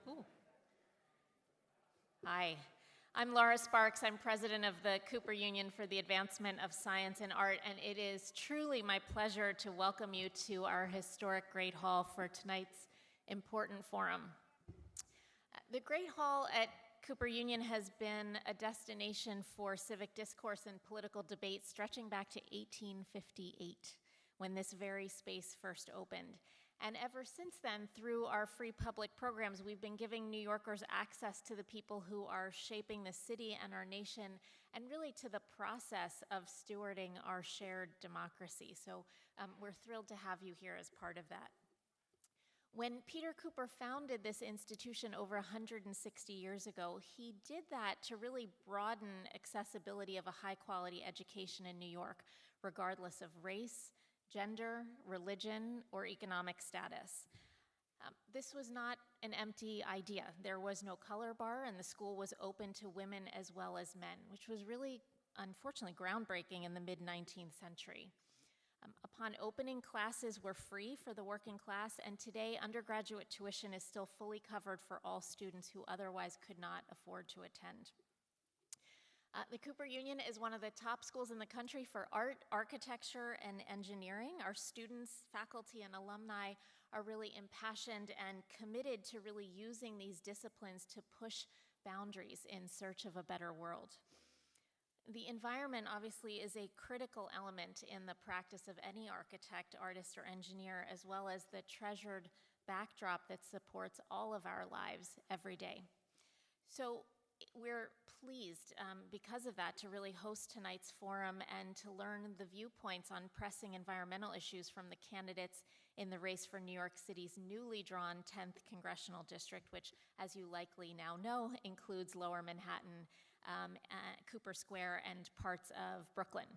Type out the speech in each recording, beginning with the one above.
Ooh. Hi, I'm Laura Sparks. I'm president of the Cooper Union for the Advancement of Science and Art, and it is truly my pleasure to welcome you to our historic Great Hall for tonight's important forum. The Great Hall at Cooper Union has been a destination for civic discourse and political debate stretching back to 1858, when this very space first opened. And ever since then, through our free public programs, we've been giving New Yorkers access to the people who are shaping the city and our nation, and really to the process of stewarding our shared democracy. So we're thrilled to have you here as part of that. When Peter Cooper founded this institution over 160 years ago, he did that to really broaden accessibility of a high-quality education in New York, regardless of race, gender, religion, or economic status. This was not an empty idea. There was no color bar, and the school was open to women as well as men, which was really, unfortunately, groundbreaking in the mid-19th century. Upon opening, classes were free for the working class, and today undergraduate tuition is still fully covered for all students who otherwise could not afford to attend. The Cooper Union is one of the top schools in the country for art, architecture, and engineering. Our students, faculty, and alumni are really impassioned and committed to really using these disciplines to push boundaries in search of a better world. The environment obviously is a critical element in the practice of any architect, artist, or engineer, as well as the treasured backdrop that supports all of our lives every day. So we're pleased, because of that, to really host tonight's forum and to learn the viewpoints on pressing environmental issues from the candidates in the race for New York City's newly drawn 10th Congressional District, which, as you likely now know, includes Lower Manhattan, Cooper Square, and parts of Brooklyn.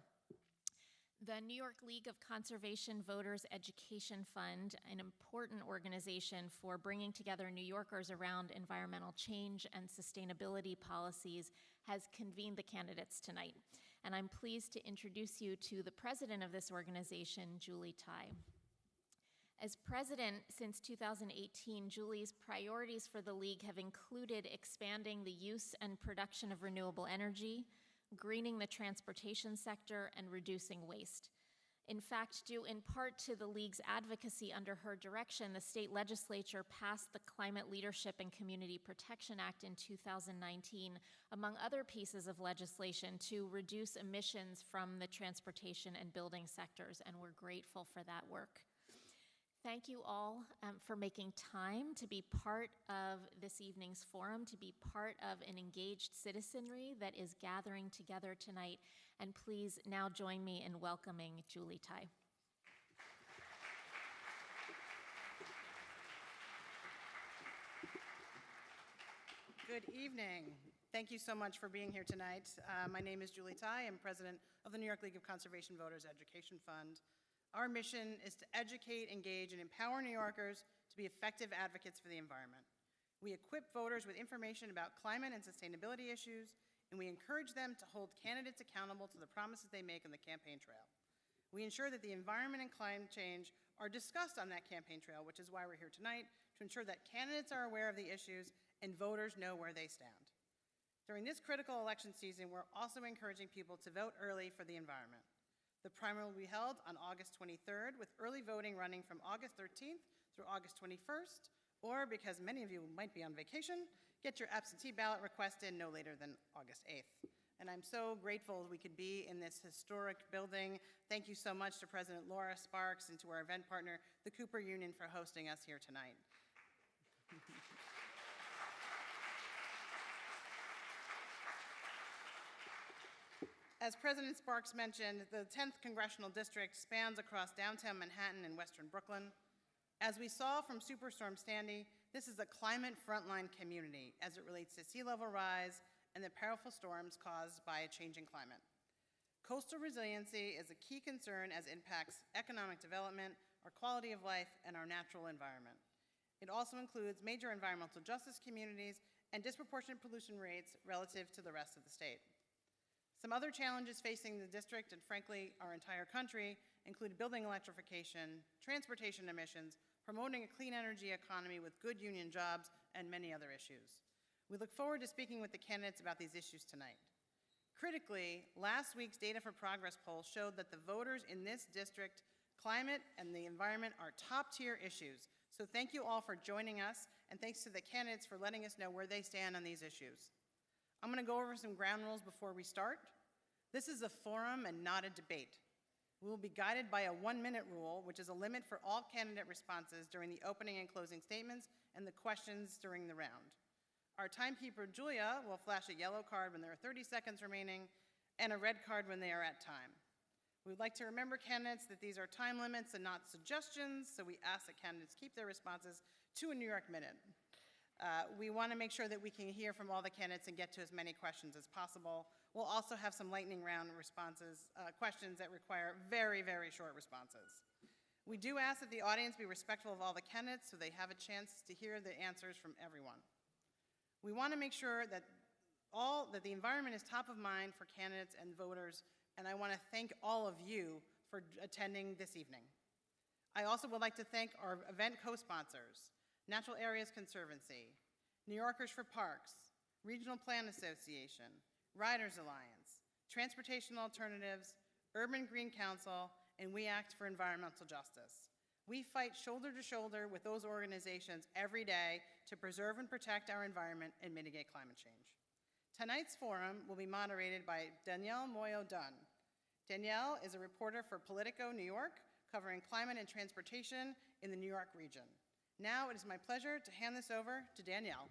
The New York League of Conservation Voters Education Fund, an important organization for bringing together New Yorkers around environmental change and sustainability policies, has convened the candidates tonight. And I'm pleased to introduce you to the president of this organization, Julie Tai. As president since 2018, Julie's priorities for the League have included expanding the use and production of renewable energy, greening the transportation sector, and reducing waste. In fact, due in part to the League's advocacy under her direction, the state legislature passed the Climate Leadership and Community Protection Act in 2019, among other pieces of legislation, to reduce emissions from the transportation and building sectors, and we're grateful for that work. Thank you all for making time to be part of this evening's forum, to be part of an engaged citizenry that is gathering together tonight. And please now join me in welcoming Julie Tai. Good evening. Thank you so much for being here tonight. My name is Julie Tai. I'm president of the New York League of Conservation Voters Education Fund. Our mission is to educate, engage, and empower New Yorkers to be effective advocates for the environment. We equip voters with information about climate and sustainability issues, and we encourage them to hold candidates accountable to the promises they make on the campaign trail. We ensure that the environment and climate change are discussed on that campaign trail, which is why we're here tonight, to ensure that candidates are aware of the issues and voters know where they stand. During this critical election season, we're also encouraging people to vote early for the environment. The primary will be held on August 23rd, with early voting running from August 13th through August 21st, or because many of you might be on vacation, get your absentee ballot request in no later than August 8th. And I'm so grateful we could be in this historic building. Thank you so much to President Laura Sparks and to our event partner, the Cooper Union, for hosting us here tonight. As President Sparks mentioned, the 10th Congressional District spans across downtown Manhattan and western Brooklyn. As we saw from Superstorm Sandy, this is a climate frontline community as it relates to sea level rise and the powerful storms caused by a changing climate. Coastal resiliency is a key concern as it impacts economic development, our quality of life, and our natural environment. It also includes major environmental justice communities and disproportionate pollution rates relative to the rest of the state. Some other challenges facing the district and, frankly, our entire country include building electrification, transportation emissions, promoting a clean energy economy with good union jobs, and many other issues. We look forward to speaking with the candidates about these issues tonight. Critically, last week's Data for Progress poll showed that the voters in this district, climate and the environment are top-tier issues. So thank you all for joining us, and thanks to the candidates for letting us know where they stand on these issues. I'm going to go over some ground rules before we start. This is a forum and not a debate. We will be guided by a 1-minute rule, which is a limit for all candidate responses during the opening and closing statements and the questions during the round. Our timekeeper, Julia, will flash a yellow card when there are 30 seconds remaining and a red card when they are at time. We would like to remember candidates that these are time limits and not suggestions, so we ask that candidates keep their responses to a New York minute. We want to make sure that we can hear from all the candidates and get to as many questions as possible. We'll also have some lightning round responses, questions that require very, very short responses. We do ask that the audience be respectful of all the candidates so they have a chance to hear the answers from everyone. We want to make sure that the environment is top of mind for candidates and voters, and I want to thank all of you for attending this evening. I also would like to thank our event co-sponsors, Natural Areas Conservancy, New Yorkers for Parks, Regional Plan Association, Riders Alliance, Transportation Alternatives, Urban Green Council, and We Act for Environmental Justice. We fight shoulder to shoulder with those organizations every day to preserve and protect our environment and mitigate climate change. Tonight's forum will be moderated by Danielle Muoio Dunn. Danielle is a reporter for POLITICO New York, covering climate and transportation in the New York region. Now it is my pleasure to hand this over to Danielle.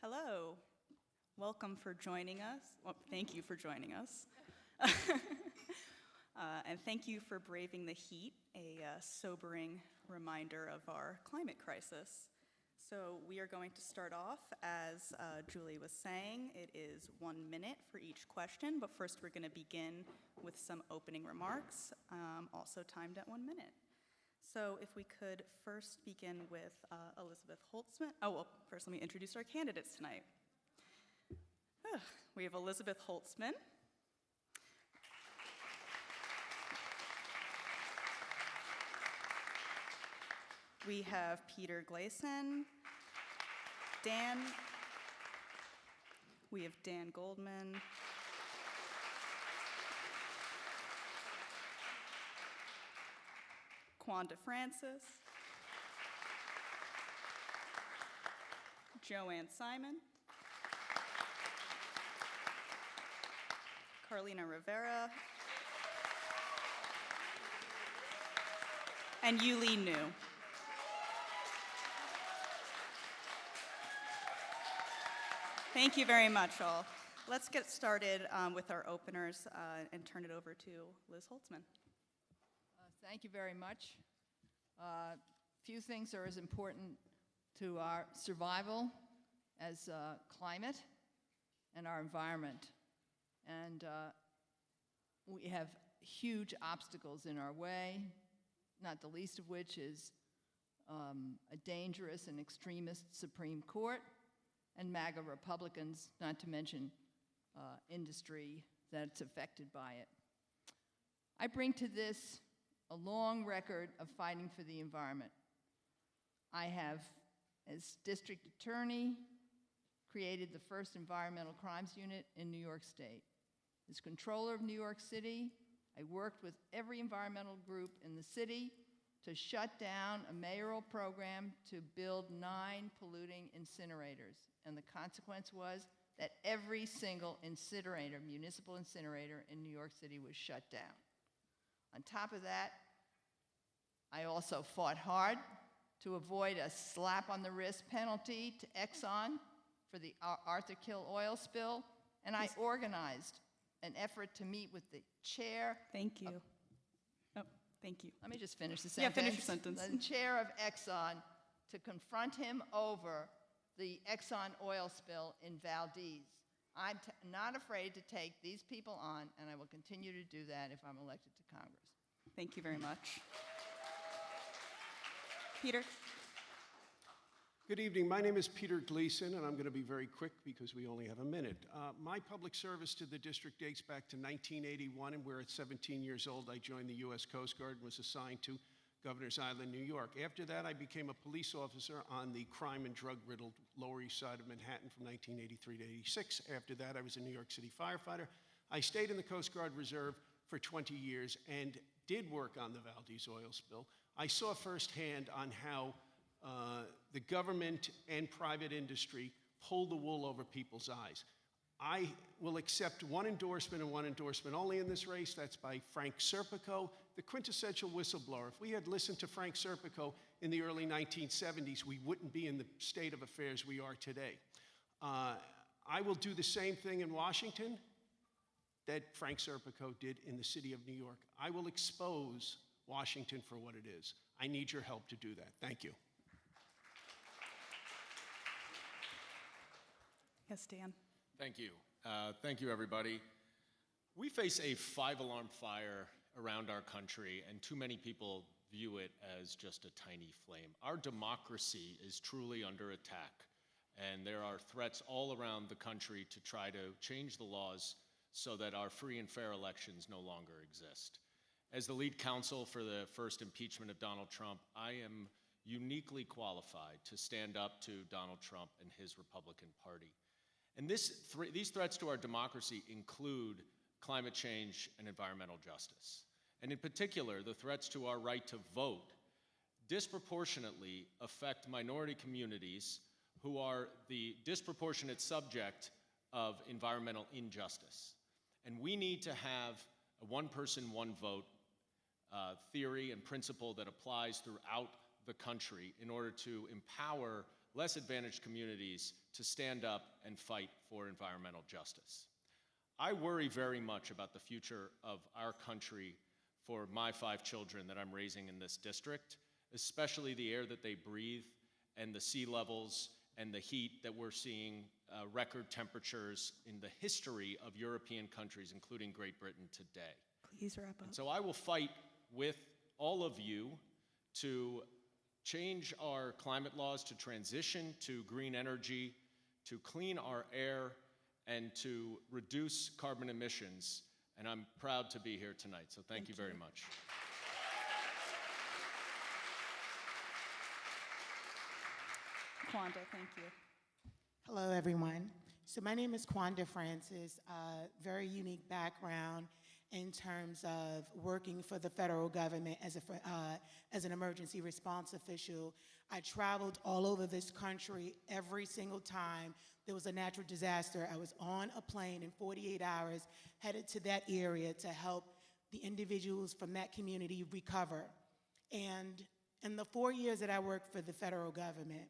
Hello. Welcome for joining us. Well, thank you for joining us. And thank you for braving the heat, a sobering reminder of our climate crisis. So we are going to start off, as Julie was saying, it is 1 minute for each question, but first we're going to begin with some opening remarks, also timed at 1 minute. So if we could first begin with Elizabeth Holtzman. Oh, well, first let me introduce our candidates tonight. We have Elizabeth Holtzman. We have Peter Glason. We have Dan Goldman. Quanda Francis, Joanne Simon, Carlina Rivera, and Yuh-Line New. Thank you very much, all. Let's get started with our openers and turn it over to Liz Holtzman. Thank you very much. Few things are as important to our survival as climate and our environment. And we have huge obstacles in our way, not the least of which is a dangerous and extremist Supreme Court and MAGA Republicans, not to mention industry that's affected by it. I bring to this a long record of fighting for the environment. I have, as district attorney, created the first environmental crimes unit in New York State. As controller of New York City, I worked with every environmental group in the city to shut down a mayoral program to build 9 polluting incinerators. And the consequence was that every single incinerator, municipal incinerator in New York City was shut down. On top of that, I also fought hard to avoid a slap on the wrist penalty to Exxon for the Arthur Kill oil spill, and I organized an effort to meet with the chair. Thank you. Thank you. Let me just finish the Yeah, sentence. finish your sentence. The chair of Exxon to confront him over the Exxon oil spill in Valdez. I'm not afraid to take these people on, and I will continue to do that if I'm elected to Congress. Thank you very much. Peter? Good evening. My name is Peter Gleason, and I'm going to be very quick because we only have a minute. My public service to the district dates back to 1981, and where at 17 years old, I joined the U.S. Coast Guard and was assigned to Governor's Island, New York. After that, I became a police officer on the crime and drug-riddled Lower East Side of Manhattan from 1983 to 86. After that, I was a New York City firefighter. I stayed in the Coast Guard Reserve for 20 years and did work on the Valdez oil spill. I saw firsthand on how the government and private industry pull the wool over people's eyes. I will accept one endorsement and one endorsement only in this race. That's by Frank Serpico, the quintessential whistleblower. If we had listened to Frank Serpico in the early 1970s, we wouldn't be in the state of affairs we are today. I will do the same thing in Washington that Frank Serpico did in the city of New York. I will expose Washington for what it is. I need your help to do that. Thank you. Yes, Dan? Thank you. Thank you, everybody. We face a 5-alarm fire around our country, and too many people view it as just a tiny flame. Our democracy is truly under attack, and there are threats all around the country to try to change the laws so that our free and fair elections no longer exist. As the lead counsel for the first impeachment of Donald Trump, I am uniquely qualified to stand up to Donald Trump and his Republican Party. And these threats to our democracy include climate change and environmental justice. And in particular, the threats to our right to vote disproportionately affect minority communities who are the disproportionate subject of environmental injustice. And we need to have a one-person, one-vote theory and principle that applies throughout the country in order to empower less advantaged communities to stand up and fight for environmental justice. I worry very much about the future of our country for my 5 children that I'm raising in this district, especially the air that they breathe and the sea levels and the heat that we're seeing, record temperatures in the history of European countries, including Great Britain today. Please wrap up. And so I will fight with all of you to change our climate laws, to transition to green energy, to clean our air, and to reduce carbon emissions. And I'm proud to be here tonight, so thank you very much. Kwanda, thank you. Hello, everyone. So my name is Kwanda Francis, very unique background in terms of working for the federal government as an emergency response official. I traveled all over this country every single time there was a natural disaster. I was on a plane in 48 hours, headed to that area to help the individuals from that community recover. And in the 4 years that I worked for the federal government,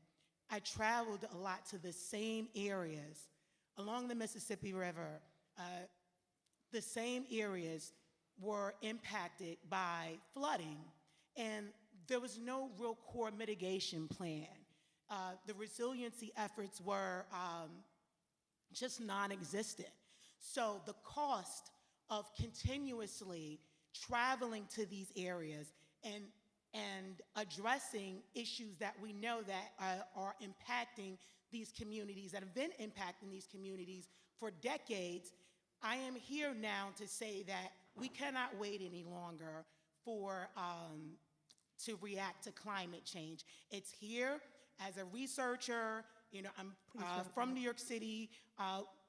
I traveled a lot to the same areas along the Mississippi River. The same areas were impacted by flooding, and there was no real core mitigation plan. The resiliency efforts were just non-existent. So the cost of continuously traveling to these areas and addressing issues that we know that are impacting these communities, that have been impacting these communities for decades, I am here now to say that we cannot wait any longer for to react to climate change. It's here. As a researcher, you know, I'm from New York City,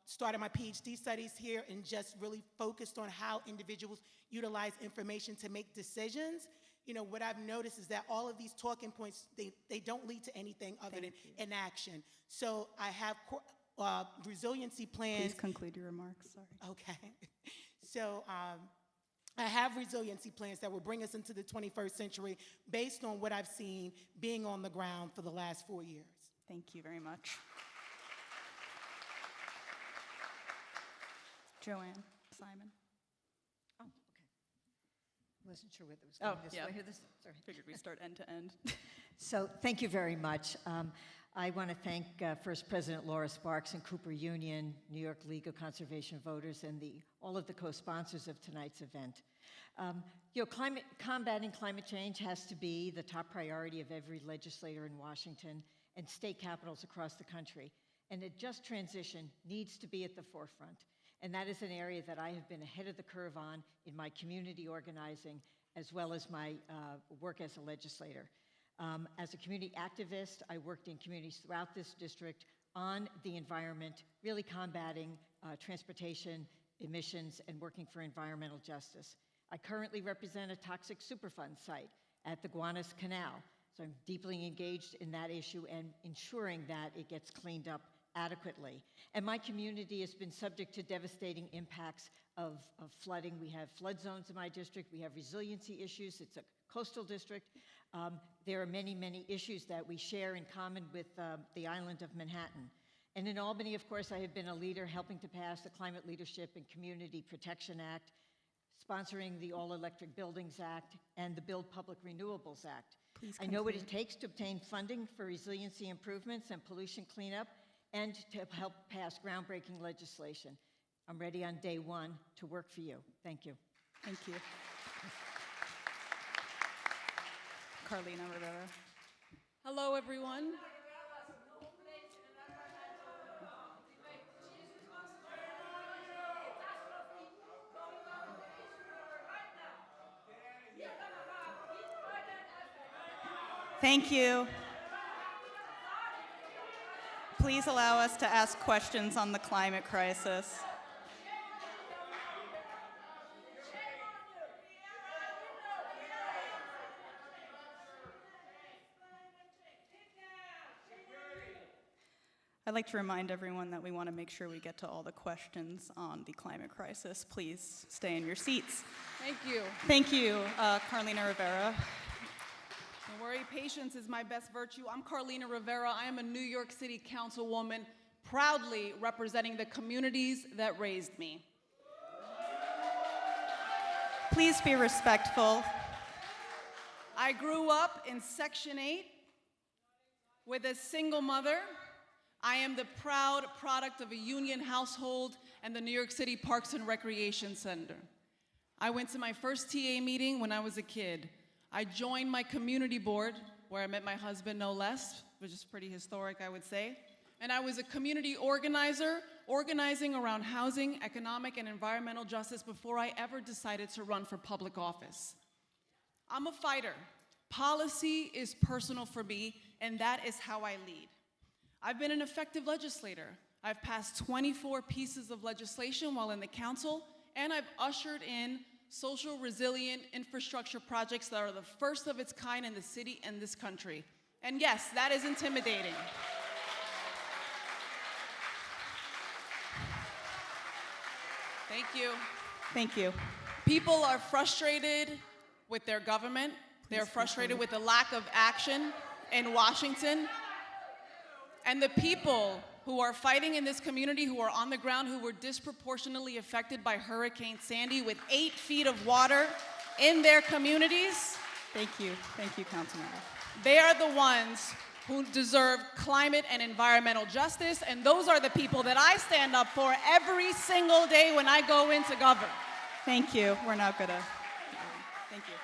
started my PhD studies here, and just really focused on how individuals utilize information to make decisions. You know, what I've noticed is that all of these talking points, they don't lead to anything other than inaction. So I have resiliency plans. Please conclude your remarks, sorry. Okay. So I have resiliency plans that will bring us into the 21st century based on what I've seen being on the ground for the last 4 years. Thank you very much. Joanne, Simon. Oh, okay. Wasn't sure whether it was going this way or this. Sorry. Figured we'd start end to end. So thank you very much. I want to thank first President Laura Sparks and Cooper Union, New York League of Conservation Voters, and all of the co-sponsors of tonight's event. Combating climate change has to be the top priority of every legislator in Washington and state capitals across the country. And a just transition needs to be at the forefront. And that is an area that I have been ahead of the curve on in my community organizing, as well as my work as a legislator. As a community activist, I worked in communities throughout this district on the environment, really combating transportation emissions and working for environmental justice. I currently represent a toxic Superfund site at the Gowanus Canal, so I'm deeply engaged in that issue and ensuring that it gets cleaned up adequately. And my community has been subject to devastating impacts of flooding. We have flood zones in my district. We have resiliency issues. It's a coastal district. There are many, many issues that we share in common with the island of Manhattan. And in Albany, of course, I have been a leader helping to pass the Climate Leadership and Community Protection Act, sponsoring the All-Electric Buildings Act, and the Build Public Renewables Act. I know what it takes to obtain funding for resiliency improvements and pollution cleanup, and to help pass groundbreaking legislation. I'm ready on day one to work for you. Thank you. Thank you. Carlina Rivera. Hello, everyone. Thank you. Please allow us to ask questions on the climate crisis. I'd like to remind everyone that we want to make sure we get to all the questions on the climate crisis. Please stay in your seats. Thank you. Thank you, Carlina Rivera. Don't worry, patience is my best virtue. I'm Carlina Rivera. I am a New York City Councilwoman, proudly representing the communities that raised me. Please be respectful. I grew up in Section 8 with a single mother. I am the proud product of a union household and the New York City Parks and Recreation Center. I went to my first TA meeting when I was a kid. I joined my community board, where I met my husband, no less, which is pretty historic, I would say. And I was a community organizer, organizing around housing, economic, and environmental justice before I ever decided to run for public office. I'm a fighter. Policy is personal for me, and that is how I lead. I've been an effective legislator. I've passed 24 pieces of legislation while in the council, and I've ushered in social resilient infrastructure projects that are the first of its kind in the city and this country. And yes, that is intimidating. Thank you. Thank you. People are frustrated with their government. They're frustrated with the lack of action in Washington. And the people who are fighting in this community, who are on the ground, who were disproportionately affected by Hurricane Sandy with 8 feet of water in their communities. Thank you, Councilmember. They are the ones who deserve climate and environmental justice, and those are the people that I stand up for every single day when I go in to govern. Thank you. We're now gonna, thank you.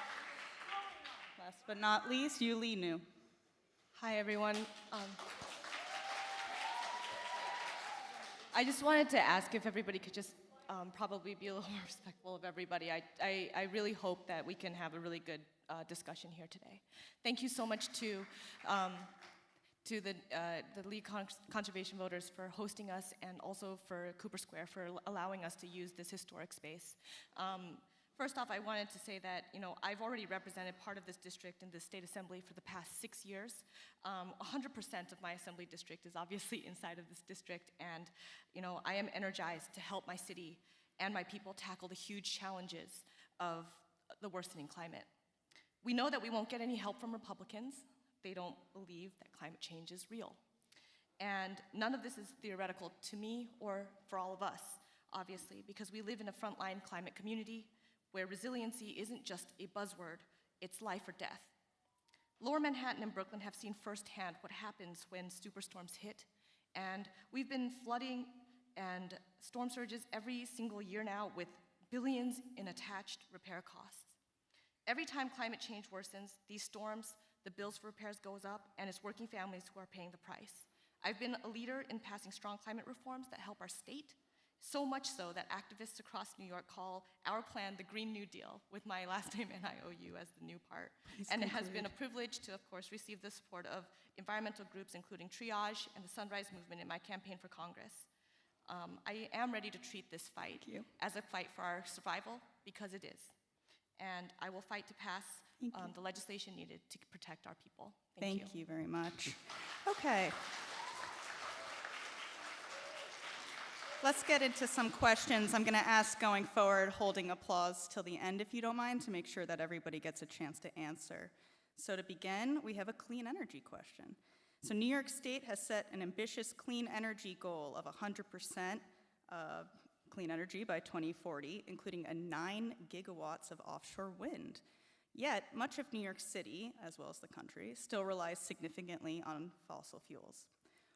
Last but not least, Yuh-Line. Hi, everyone. I just wanted to ask if everybody could just probably be a little more respectful of everybody. I really hope that we can have a really good discussion here today. Thank you so much to the League Conservation Voters for hosting us, and also for Cooper Square for allowing us to use this historic space. First off, I wanted to say that, I've already represented part of this district in the State Assembly for the past 6 years. 100% of my assembly district is obviously inside of this district, and, I am energized to help my city and my people tackle the huge challenges of the worsening climate. We know that we won't get any help from Republicans. They don't believe that climate change is real. And none of this is theoretical to me or for all of us, obviously, because we live in a frontline climate community where resiliency isn't just a buzzword, it's life or death. Lower Manhattan and Brooklyn have seen firsthand what happens when superstorms hit, and we've been flooding and storm surges every single year now with billions in attached repair costs. Every time climate change worsens, these storms, the bills for repairs goes up, and it's working families who are paying the price. I've been a leader in passing strong climate reforms that help our state, so much so that activists across New York call our plan the Green New Deal, with my last name NIOU as the new part. And it has been a privilege to, of course, receive the support of environmental groups, including Triage and the Sunrise Movement in my campaign for Congress. I am ready to treat this fight as a fight for our survival, because it is. And I will fight to pass the legislation needed to protect our people. Thank you very much. Okay. Let's get into some questions. I'm going to ask going forward, holding applause till the end, if you don't mind, to make sure that everybody gets a chance to answer. So to begin, we have a clean energy question. So New York State has set an ambitious clean energy goal of 100% clean energy by 2040, including 9 gigawatts of offshore wind. Yet, much of New York City, as well as the country, still relies significantly on fossil fuels.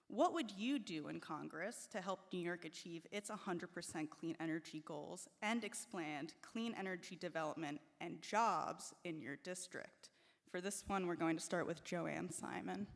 What would you do in Congress to help New York achieve its 100% clean energy goals and expand clean energy development and jobs in your district? For this one, we're going to start with Joanne Simon.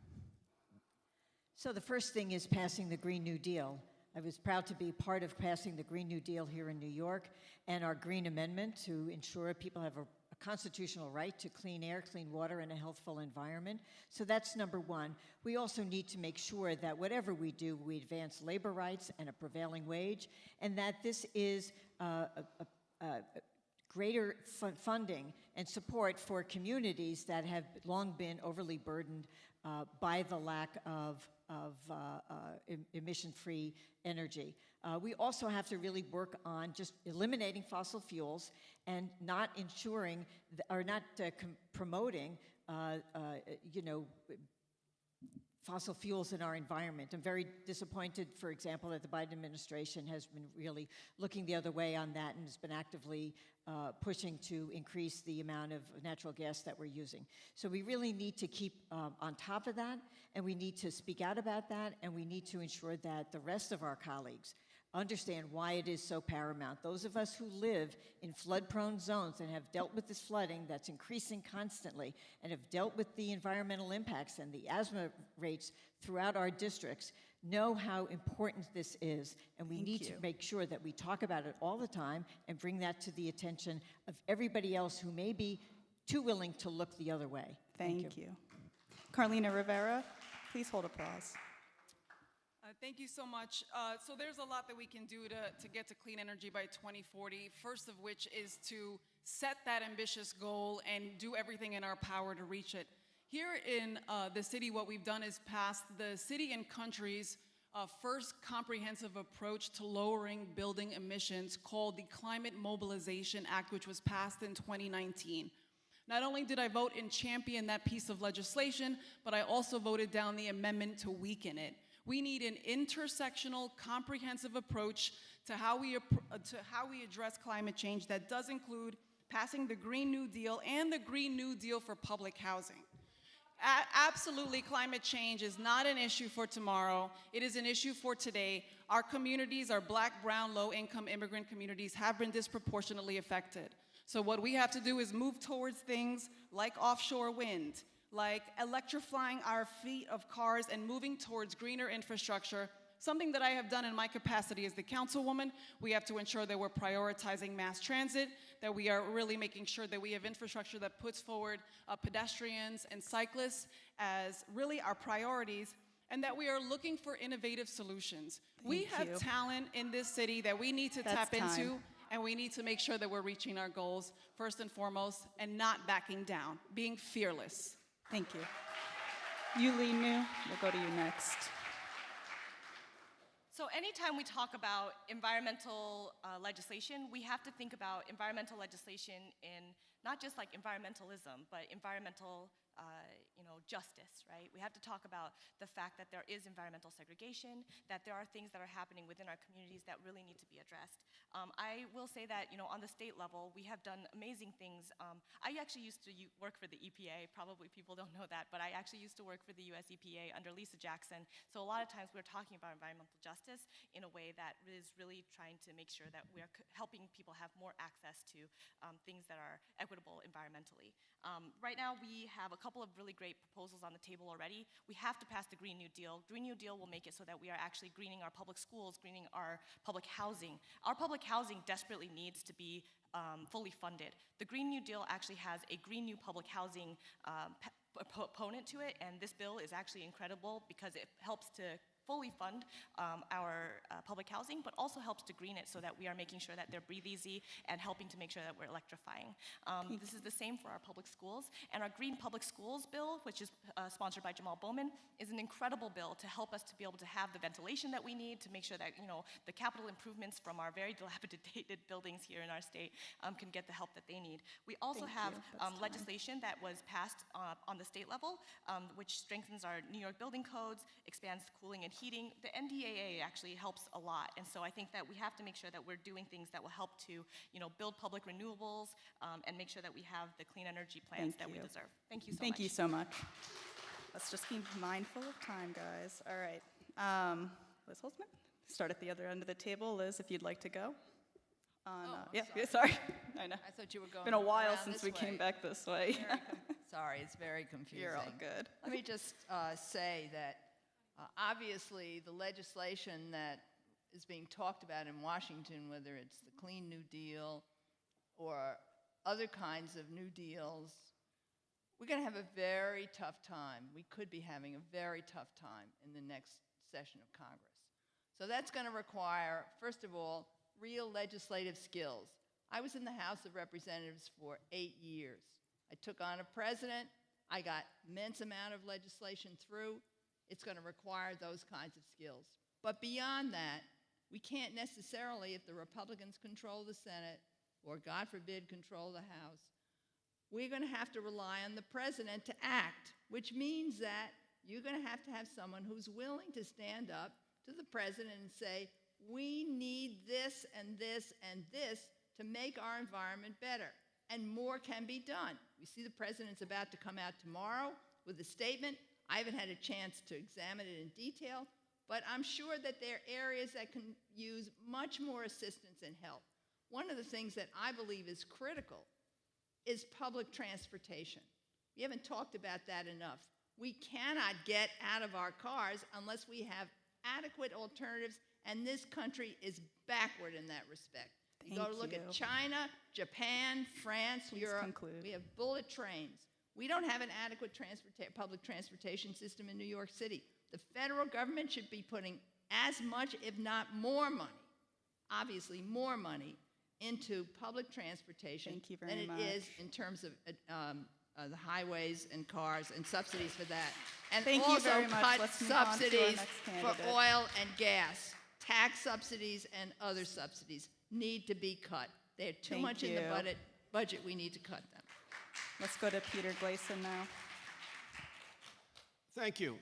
So the first thing is passing the Green New Deal. I was proud to be part of passing the Green New Deal here in New York, and our Green Amendment to ensure people have a constitutional right to clean air, clean water, and a healthful environment. So that's number one. We also need to make sure that whatever we do, we advance labor rights and a prevailing wage, and that this is greater funding and support for communities that have long been overly burdened by the lack of emission-free energy. We also have to really work on just eliminating fossil fuels and not ensuring, or not promoting, fossil fuels in our environment. I'm very disappointed, for example, that the Biden administration has been really looking the other way on that and has been actively pushing to increase the amount of natural gas that we're using. So we really need to keep on top of that, and we need to speak out about that, and we need to ensure that the rest of our colleagues understand why it is so paramount. Those of us who live in flood-prone zones and have dealt with this flooding that's increasing constantly and have dealt with the environmental impacts and the asthma rates throughout our districts know how important this is, and we need to make sure that we talk about it all the time and bring that to the attention of everybody else who may be too willing to look the other way. Thank you. Carlina Rivera, please hold applause. Thank you so much. So there's a lot that we can do to get to clean energy by 2040, first of which is to set that ambitious goal and do everything in our power to reach it. Here in the city, what we've done is pass the city and country's first comprehensive approach to lowering building emissions, called the Climate Mobilization Act, which was passed in 2019. Not only did I vote and champion that piece of legislation, but I also voted down the amendment to weaken it. We need an intersectional, comprehensive approach to how we address climate change that does include passing the Green New Deal and the Green New Deal for public housing. Absolutely, climate change is not an issue for tomorrow. It is an issue for today. Our communities, our Black, brown, low-income immigrant communities, have been disproportionately affected. So what we have to do is move towards things like offshore wind, like electrifying our fleet of cars and moving towards greener infrastructure, something that I have done in my capacity as the councilwoman. We have to ensure that we're prioritizing mass transit, that we are really making sure that we have infrastructure that puts forward pedestrians and cyclists as really our priorities, and that we are looking for innovative solutions. We have talent in this city that we need to tap into, and we need to make sure that we're reaching our goals first and foremost, and not backing down, being fearless. Thank you. Yuh-Line, we'll go to you next. So anytime we talk about environmental legislation, we have to think about environmental legislation in not just like environmentalism, but environmental justice, right? We have to talk about the fact that there is environmental segregation, that there are things that are happening within our communities that really need to be addressed. I will say that, on the state level, we have done amazing things. I actually used to work for the EPA. Probably people don't know that, but I actually used to work for the US EPA under Lisa Jackson. So a lot of times we're talking about environmental justice in a way that is really trying to make sure that we're helping people have more access to things that are equitable environmentally. Right now, we have a couple of really great proposals on the table already. We have to pass the Green New Deal. Green New Deal will make it so that we are actually greening our public schools, greening our public housing. Our public housing desperately needs to be fully funded. The Green New Deal actually has a Green New Public Housing opponent to it, and this bill is actually incredible because it helps to fully fund our public housing, but also helps to green it so that we are making sure that they're breathe easy and helping to make sure that we're electrifying. This is the same for our public schools. And our Green Public Schools bill, which is sponsored by Jamal Bowman, is an incredible bill to help us to be able to have the ventilation that we need to make sure that the capital improvements from our very dilapidated buildings here in our state can get the help that they need. We also have legislation that was passed on the state level, which strengthens our New York building codes, expands cooling and heating. The NDAA actually helps a lot, and so I think that we have to make sure that we're doing things that will help to, build public renewables and make sure that we have the clean energy plans that we deserve. Thank you so much. Thank you so much. Let's just be mindful of time, guys. All right. Liz Holtzman, start at the other end of the table. Liz, if you'd like to go. Sorry. I know. I thought you were going It's been a while around since this we came way. back this way. Sorry, it's very confusing. You're all good. Let me just say that obviously the legislation that is being talked about in Washington, whether it's the Clean New Deal or other kinds of new deals, we're going to have a very tough time. We could be having a very tough time in the next session of Congress. So that's going to require, first of all, real legislative skills. I was in the House of Representatives for 8 years. I took on a president. I got immense amount of legislation through. It's going to require those kinds of skills. But beyond that, we can't necessarily, if the Republicans control the Senate, or God forbid, control the House, we're going to have to rely on the president to act, which means that you're going to have someone who's willing to stand up to the president and say, we need this and this and this to make our environment better, and more can be done. We see the president's about to come out tomorrow with a statement. I haven't had a chance to examine it in detail, but I'm sure that there are areas that can use much more assistance and help. One of the things that I believe is critical is public transportation. We haven't talked about that enough. We cannot get out of our cars unless we have adequate alternatives, and this country is backward in that respect. You go to look at China, Japan, France, Europe. Conclude. We have bullet trains. We don't have an adequate public transportation system in New York City. The federal government should be putting as much, if not more money, obviously more money, into public transportation than it is in terms of the highways and cars and subsidies for that. And also cut subsidies for oil and gas. Tax subsidies and other subsidies need to be cut. They're too much in the budget. We need to cut them. Let's go to Peter Gleason now. Thank you.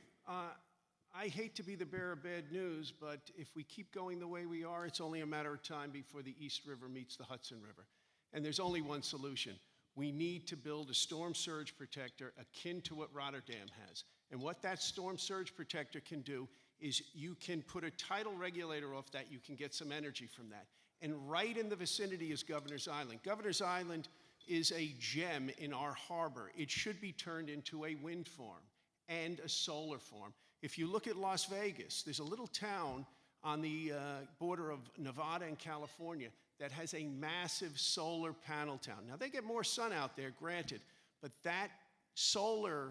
I hate to be the bearer of bad news, but if we keep going the way we are, it's only a matter of time before the East River meets the Hudson River. And there's only one solution. We need to build a storm surge protector akin to what Rotterdam has. And what that storm surge protector can do is you can put a tidal regulator off that, you can get some energy from that. And right in the vicinity is Governor's Island. Governor's Island is a gem in our harbor. It should be turned into a wind farm and a solar farm. If you look at Las Vegas, there's a little town on the border of Nevada and California that has a massive solar panel town. Now, they get more sun out there, granted, but that solar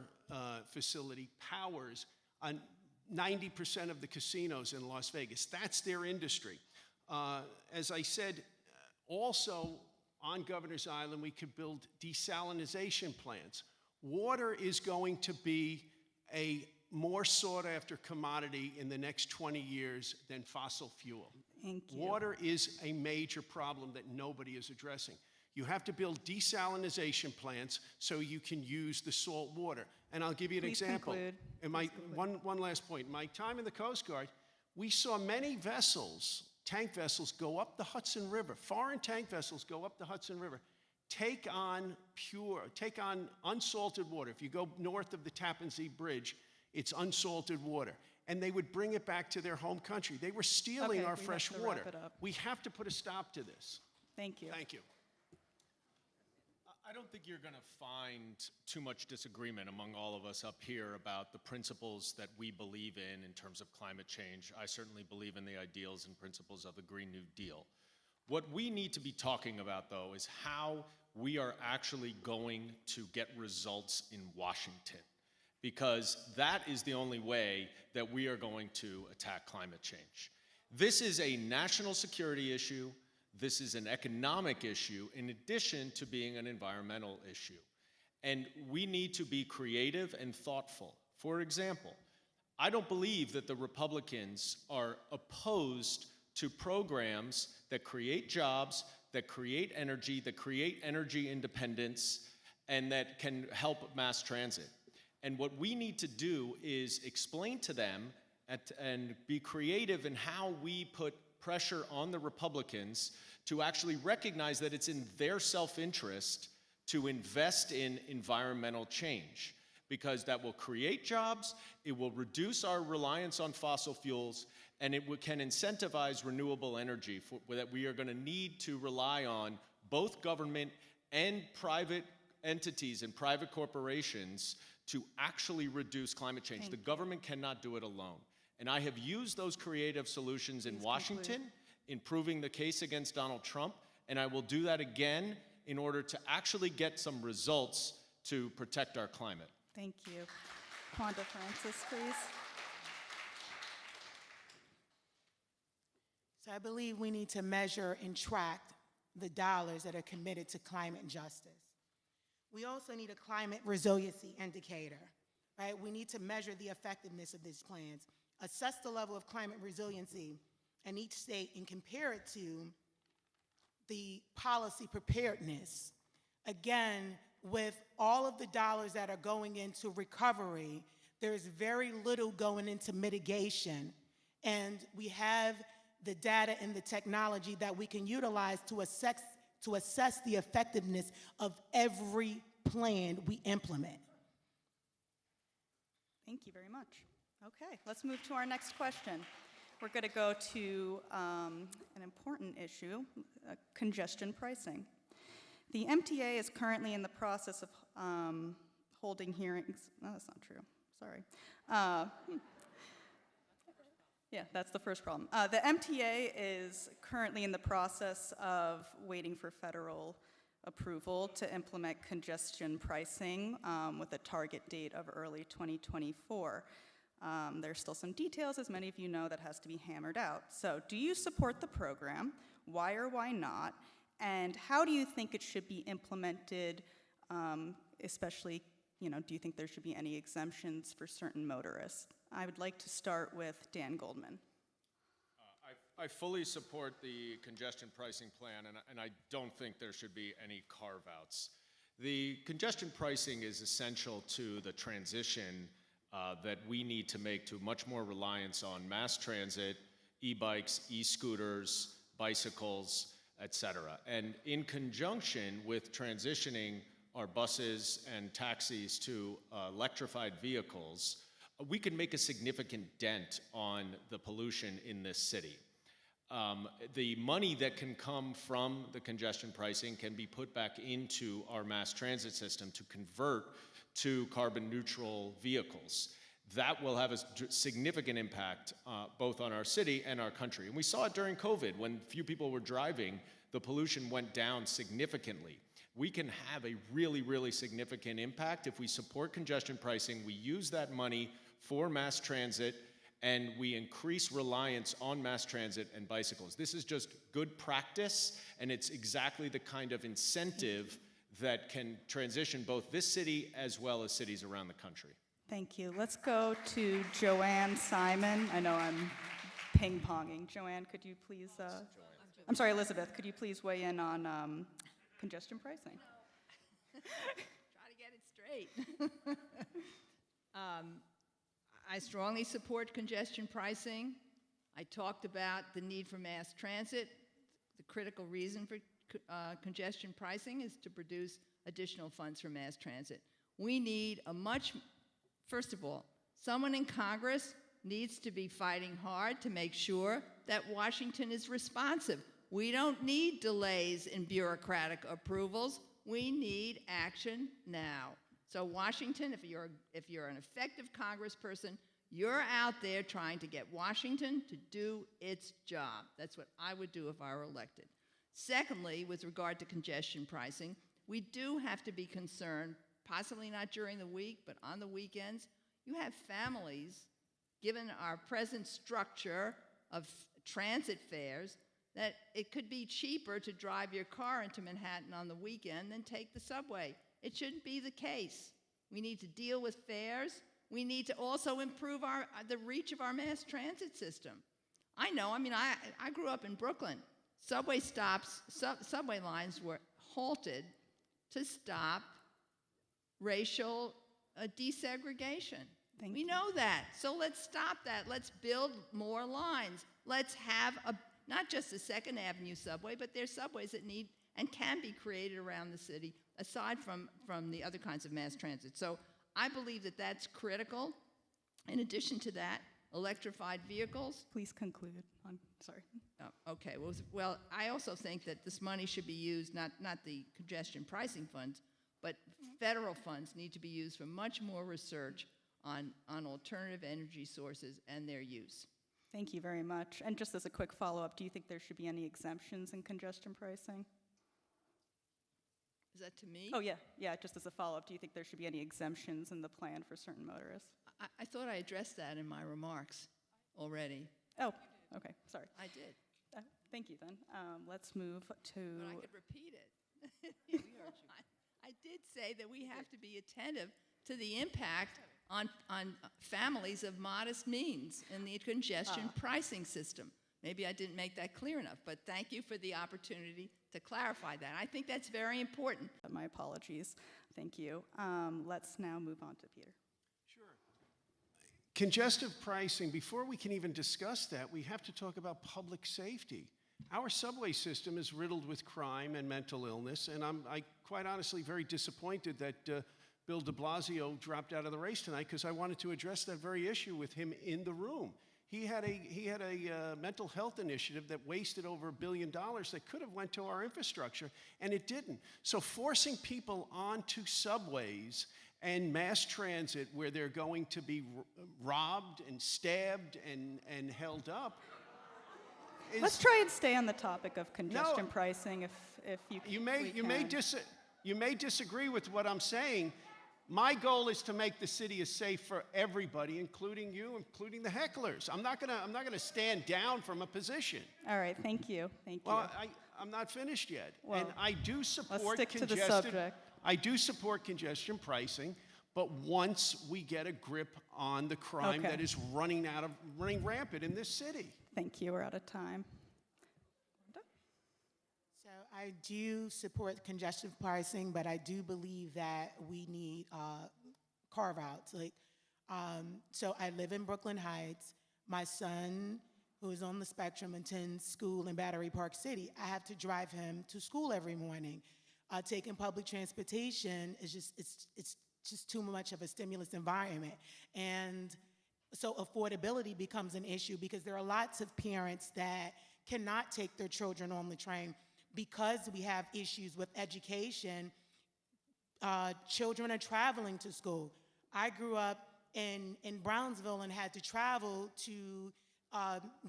facility powers 90% of the casinos in Las Vegas. That's their industry. As I said, also on Governor's Island, we could build desalination plants. Water is going to be a more sought-after commodity in the next 20 years than fossil fuel. Thank you. Water is a major problem that nobody is addressing. You have to build desalinization plants so you can use the salt water. And I'll give you an Please example. conclude. And one last point. My time in the Coast Guard, we saw many vessels, tank vessels, go up the Hudson River. Foreign tank vessels go up the Hudson River, take on unsalted water. If you go north of the Tappan Zee Bridge, it's unsalted water. And they would bring it back to their home country. They were stealing Okay, our we have fresh to water. wrap it up. We have to put a stop to this. Thank you. Thank you. I don't think you're going to find too much disagreement among all of us up here about the principles that we believe in terms of climate change. I certainly believe in the ideals and principles of the Green New Deal. What we need to be talking about, though, is how we are actually going to get results in Washington, because that is the only way that we are going to attack climate change. This is a national security issue. This is an economic issue in addition to being an environmental issue. And we need to be creative and thoughtful. For example, I don't believe that the Republicans are opposed to programs that create jobs, that create energy independence, and that can help mass transit. And what we need to do is explain to them and be creative in how we put pressure on the Republicans to actually recognize that it's in their self-interest to invest in environmental change, because that will create jobs, it will reduce our reliance on fossil fuels, and it can incentivize renewable energy that we are going to need to rely on both government and private entities and private corporations to actually reduce climate change. The government cannot do it alone. And I have used those creative solutions in Washington, in proving the case against Donald Trump, and I will do that again in order to actually get some results to protect our climate. Thank you. Wanda Francis, please. So I believe we need to measure and track the dollars that are committed to climate justice. We also need a climate resiliency indicator, right? We need to measure the effectiveness of these plans, assess the level of climate resiliency in each state, and compare it to the policy preparedness. Again, with all of the dollars that are going into recovery, there's very little going into mitigation. And we have the data and the technology that we can utilize to assess the effectiveness of every plan we implement. Thank you very much. Okay, let's move to our next question. We're going to go to an important issue, congestion pricing. The MTA is currently in the process of holding hearings. No, that's not true. Sorry. Yeah, that's the first problem. The MTA is currently in the process of waiting for federal approval to implement congestion pricing with a target date of early 2024. There's still some details, as many of you know, that has to be hammered out. So do you support the program? Why or why not? And how do you think it should be implemented, especially, do you think there should be any exemptions for certain motorists? I would like to start with Dan Goldman. I fully support the congestion pricing plan, and I don't think there should be any carve-outs. The congestion pricing is essential to the transition that we need to make to much more reliance on mass transit, e-bikes, e-scooters, bicycles, et cetera. And in conjunction with transitioning our buses and taxis to electrified vehicles, we can make a significant dent on the pollution in this city. The money that can come from the congestion pricing can be put back into our mass transit system to convert to carbon neutral vehicles. That will have a significant impact both on our city and our country. And we saw it during COVID. When few people were driving, the pollution went down significantly. We can have a really, really significant impact if we support congestion pricing, we use that money for mass transit, and we increase reliance on mass transit and bicycles. This is just good practice, and it's exactly the kind of incentive that can transition both this city as well as cities around the country. Thank you. Let's go to Joanne Simon. I know I'm ping-ponging. Joanne, could you please, I'm sorry, Elizabeth, could you please weigh in on congestion pricing. Try to get it straight. I strongly support congestion pricing. I talked about the need for mass transit. The critical reason for congestion pricing is to produce additional funds for mass transit. We need first of all, someone in Congress needs to be fighting hard to make sure that Washington is responsive. We don't need delays in bureaucratic approvals. We need action now. So Washington, if you're an effective congressperson, you're out there trying to get Washington to do its job. That's what I would do if I were elected. Secondly, with regard to congestion pricing, we do have to be concerned, possibly not during the week, but on the weekends. You have families, given our present structure of transit fares, that it could be cheaper to drive your car into Manhattan on the weekend than take the subway. It shouldn't be the case. We need to deal with fares. We need to also improve the reach of our mass transit system. I grew up in Brooklyn. Subway lines were halted to stop racial desegregation. We know that. So let's stop that. Let's build more lines. Let's have not just a Second Avenue subway, but there's subways that need and can be created around the city, aside from the other kinds of mass transit. So I believe that that's critical. In addition to that, electrified vehicles. Please conclude. I'm sorry. Okay. Well, I also think that this money should be used, not the congestion pricing funds, but federal funds need to be used for much more research on alternative energy sources and their use. Thank you very much. And just as a quick follow-up, do you think there should be any exemptions in congestion pricing? Is that to me? Oh, yeah, just as a follow-up, do you think there should be any exemptions in the plan for certain motorists? I thought I addressed that in my remarks already. Oh, okay, sorry. I did. Thank you, then. Let's move to... But I could repeat it. We heard you. I did say that we have to be attentive to the impact on families of modest means in the congestion pricing system. Maybe I didn't make that clear enough, but thank you for the opportunity to clarify that. I think that's very important. My apologies. Thank you. Let's now move on to Peter. Sure. Congestive pricing, before we can even discuss that, we have to talk about public safety. Our subway system is riddled with crime and mental illness, and I'm quite honestly very disappointed that Bill de Blasio dropped out of the race tonight, because I wanted to address that very issue with him in the room. He had a mental health initiative that wasted over $1 billion that could have went to our infrastructure, and it didn't. So forcing people onto subways and mass transit where they're going to be robbed and stabbed and held up. Let's try and stay on the topic of congestion pricing, if you may disagree with what I'm saying. My goal is to make the city as safe for everybody, including you, including the hecklers. I'm not gonna stand down from a position. All right, thank you. Well, I'm not finished yet. Well, and I do support let's stick to the subject. I do support congestion pricing, but once we get a grip on the crime that is running rampant in this city. Thank you. We're out of time. So I do support congestion pricing, but I do believe that we need carve-outs. So I live in Brooklyn Heights. My son, who is on the spectrum, attends school in Battery Park City. I have to drive him to school every morning. Taking public transportation is it's just too much of a stimulus environment. And so affordability becomes an issue, because there are lots of parents that cannot take their children on the train because we have issues with education. Children are traveling to school. I grew up in Brownsville and had to travel to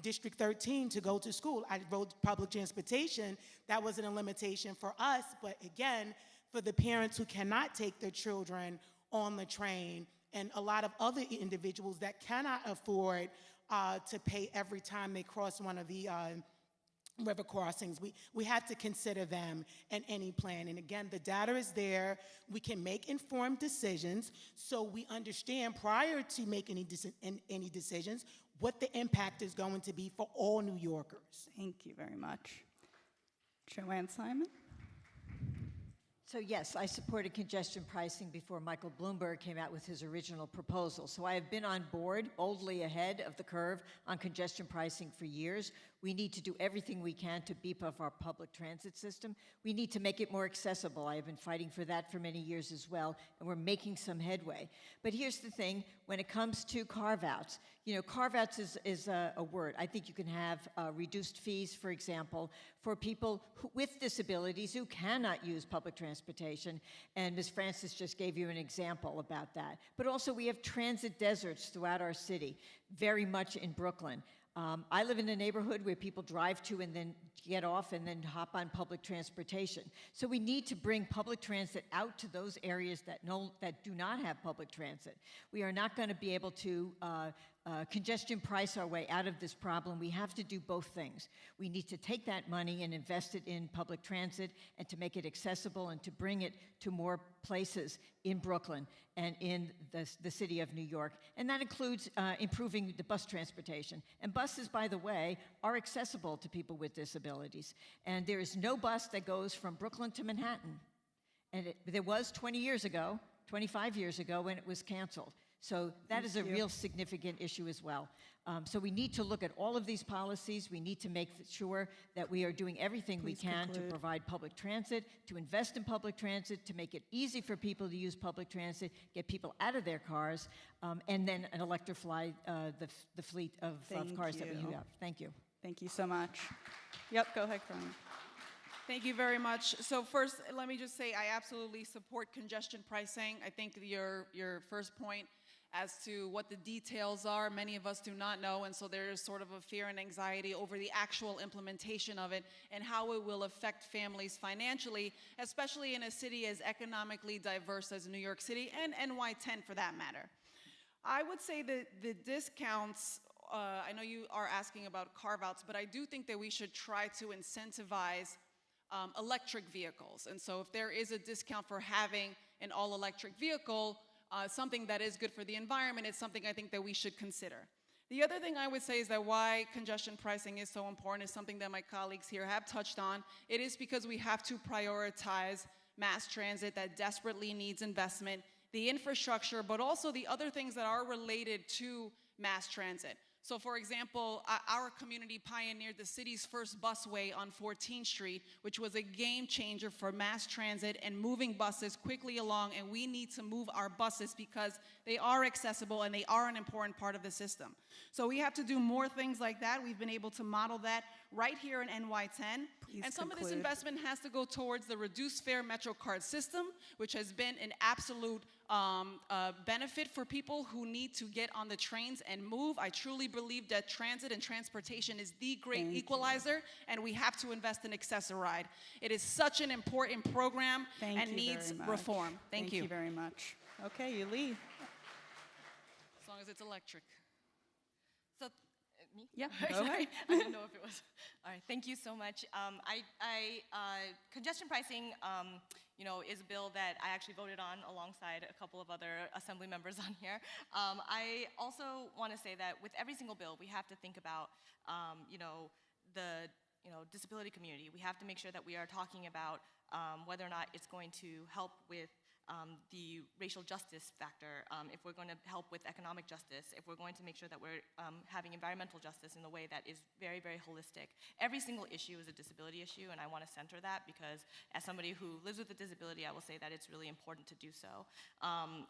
District 13 to go to school. I rode public transportation. That wasn't a limitation for us, but again, for the parents who cannot take their children on the train, and a lot of other individuals that cannot afford to pay every time they cross one of the river crossings. We have to consider them in any plan. And again, the data is there. We can make informed decisions, so we understand prior to making any decisions what the impact is going to be for all New Yorkers. Thank you very much. Joanne Simon. So yes, I supported congestion pricing before Michael Bloomberg came out with his original proposal. So I have been on board, boldly ahead of the curve on congestion pricing for years. We need to do everything we can to beef up our public transit system. We need to make it more accessible. I have been fighting for that for many years as well, and we're making some headway. But here's the thing, when it comes to carve-outs, you know, carve-outs is a word. I think you can have reduced fees, for example, for people with disabilities who cannot use public transportation, and Ms. Francis just gave you an example about that. But also we have transit deserts throughout our city, very much in Brooklyn. I live in a neighborhood where people drive to and then get off and then hop on public transportation. So we need to bring public transit out to those areas that do not have public transit. We are not going to be able to congestion price our way out of this problem. We have to do both things. We need to take that money and invest it in public transit and to make it accessible and to bring it to more places in Brooklyn and in the city of New York. And that includes improving the bus transportation. And buses, by the way, are accessible to people with disabilities. And there is no bus that goes from Brooklyn to Manhattan. And there was 20 years ago, 25 years ago when it was canceled. So that is a real significant issue as well. So we need to look at all of these policies. We need to make sure that we are doing everything we can to provide public transit, to invest in public transit, to make it easy for people to use public transit, get people out of their cars, and then electrify the fleet of cars that we have. Thank you. Thank you so much. Yep, go ahead, Carmen. Thank you very much. So first, let me just say I absolutely support congestion pricing. I think your first point as to what the details are, many of us do not know, and so there is sort of a fear and anxiety over the actual implementation of it and how it will affect families financially, especially in a city as economically diverse as New York City and NY10 for that matter. I would say that the discounts, I know you are asking about carve-outs, but I do think that we should try to incentivize electric vehicles. And so if there is a discount for having an all-electric vehicle, something that is good for the environment, it's something I think that we should consider. The other thing I would say is that why congestion pricing is so important is something that my colleagues here have touched on. It is because we have to prioritize mass transit that desperately needs investment, the infrastructure, but also the other things that are related to mass transit. So for example, our community pioneered the city's first busway on 14th Street, which was a game changer for mass transit and moving buses quickly along, and we need to move our buses because they are accessible and they are an important part of the system. So we have to do more things like that. We've been able to model that right here in NY10. And some of this investment has to go towards the reduced fare MetroCard system, which has been an absolute benefit for people who need to get on the trains and move. I truly believe that transit and transportation is the great equalizer, and we have to invest in Access-a-Ride. It is such an important program and needs reform. Thank you. Thank you very much. Okay, you lead. As long as it's electric. So, me? Yeah, go Sorry. ahead. I didn't know if it was. All right, thank you so much. Congestion pricing, is a bill that I actually voted on alongside a couple of other assembly members on here. I also want to say that with every single bill, we have to think about, the disability community. We have to make sure that we are talking about whether or not it's going to help with the racial justice factor, if we're going to help with economic justice, if we're going to make sure that we're having environmental justice in a way that is very, very holistic. Every single issue is a disability issue, and I want to center that because as somebody who lives with a disability, I will say that it's really important to do so.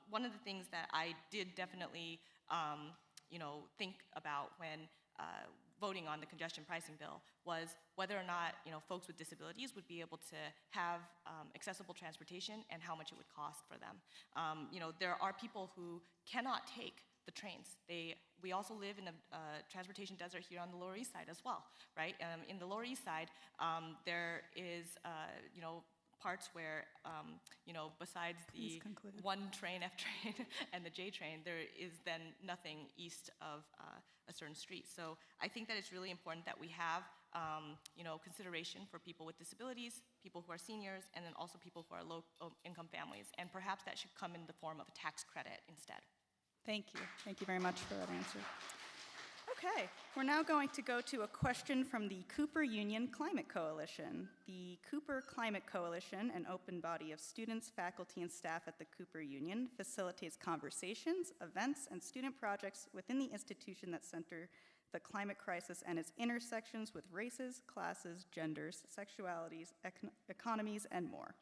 One of the things that I did definitely, think about when voting on the congestion pricing bill was whether or not folks with disabilities would be able to have accessible transportation and how much it would cost for them. There are people who cannot take the trains. We also live in a transportation desert here on the Lower East Side as well, right? In the Lower East Side, there is parts where, besides the one train, F train, and the J train, there is then nothing east of a certain street. So I think that it's really important that we have, consideration for people with disabilities, people who are seniors, and then also people who are low-income families. And perhaps that should come in the form of a tax credit instead. Thank you. Thank you very much for that answer. Okay, we're now going to go to a question from the Cooper Union Climate Coalition. The Cooper Climate Coalition, an open body of students, faculty, and staff at the Cooper Union, facilitates conversations, events, and student projects within the institution that center the climate crisis and its intersections with races, classes, genders, sexualities, economies, and more.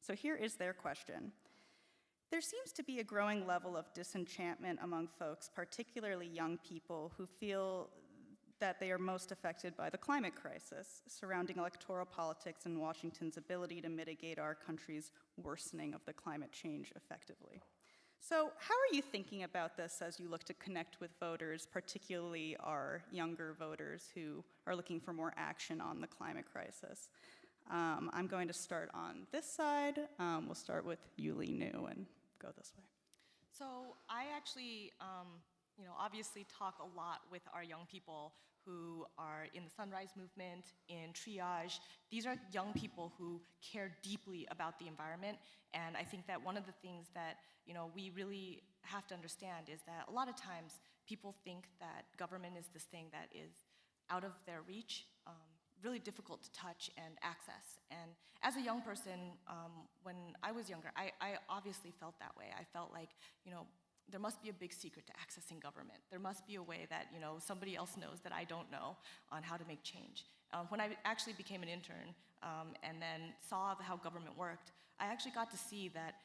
So here is their question. There seems to be a growing level of disenchantment among folks, particularly young people, who feel that they are most affected by the climate crisis surrounding electoral politics and Washington's ability to mitigate our country's worsening of the climate change effectively. So how are you thinking about this as you look to connect with voters, particularly our younger voters who are looking for more action on the climate crisis? I'm going to start on this side. We'll start with Yuh-Line and go this way. So I actually, obviously talk a lot with our young people who are in the Sunrise Movement, in Triage. These are young people who care deeply about the environment, and I think that one of the things that we really have to understand is that a lot of times people think that government is this thing that is out of their reach, really difficult to touch and access. And as a young person, when I was younger, I obviously felt that way. I felt like, there must be a big secret to accessing government. There must be a way that, somebody else knows that I don't know on how to make change. When I actually became an intern and then saw how government worked, I actually got to see that,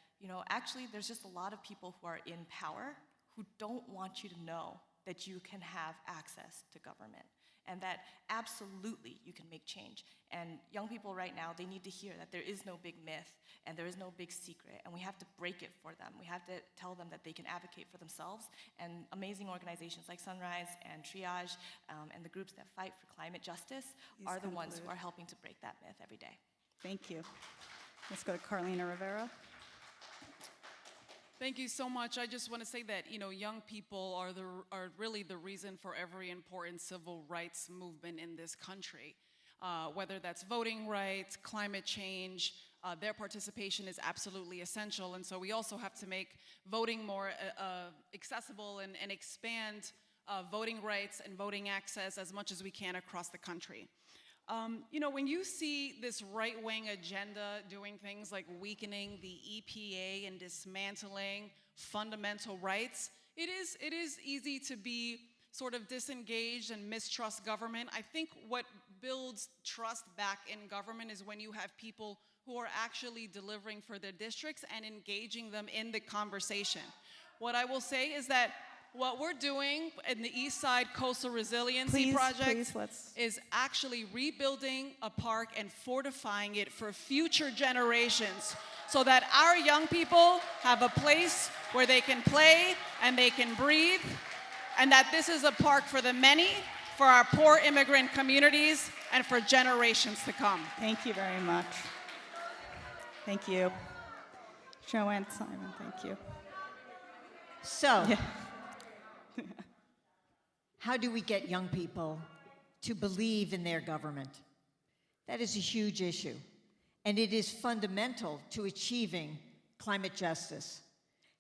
actually there's just a lot of people who are in power who don't want you to know that you can have access to government, and that absolutely you can make change. And young people right now, they need to hear that there is no big myth and there is no big secret, and we have to break it for them. We have to tell them that they can advocate for themselves, and amazing organizations like Sunrise and Triage and the groups that fight for climate justice are the ones who are helping to break that myth every day. Thank you. Let's go to Carlina Rivera. Thank you so much. I just want to say that, young people are really the reason for every important civil rights movement in this country. Whether that's voting rights, climate change, their participation is absolutely essential. And so we also have to make voting more accessible and expand voting rights and voting access as much as we can across the country. When you see this right-wing agenda doing things like weakening the EPA and dismantling fundamental rights, it is easy to be sort of disengaged and mistrust government. I think what builds trust back in government is when you have people who are actually delivering for their districts and engaging them in the conversation. What I will say is that what we're doing in the East Side Coastal Resiliency Project is actually rebuilding a park and fortifying it for future generations so that our young people have a place where they can play and they can breathe, and that this is a park for the many, for our poor immigrant communities, and for generations to come. Thank you very much. Thank you. Joanne Simon, thank you. So, how do we get young people to believe in their government? That is a huge issue, and it is fundamental to achieving climate justice,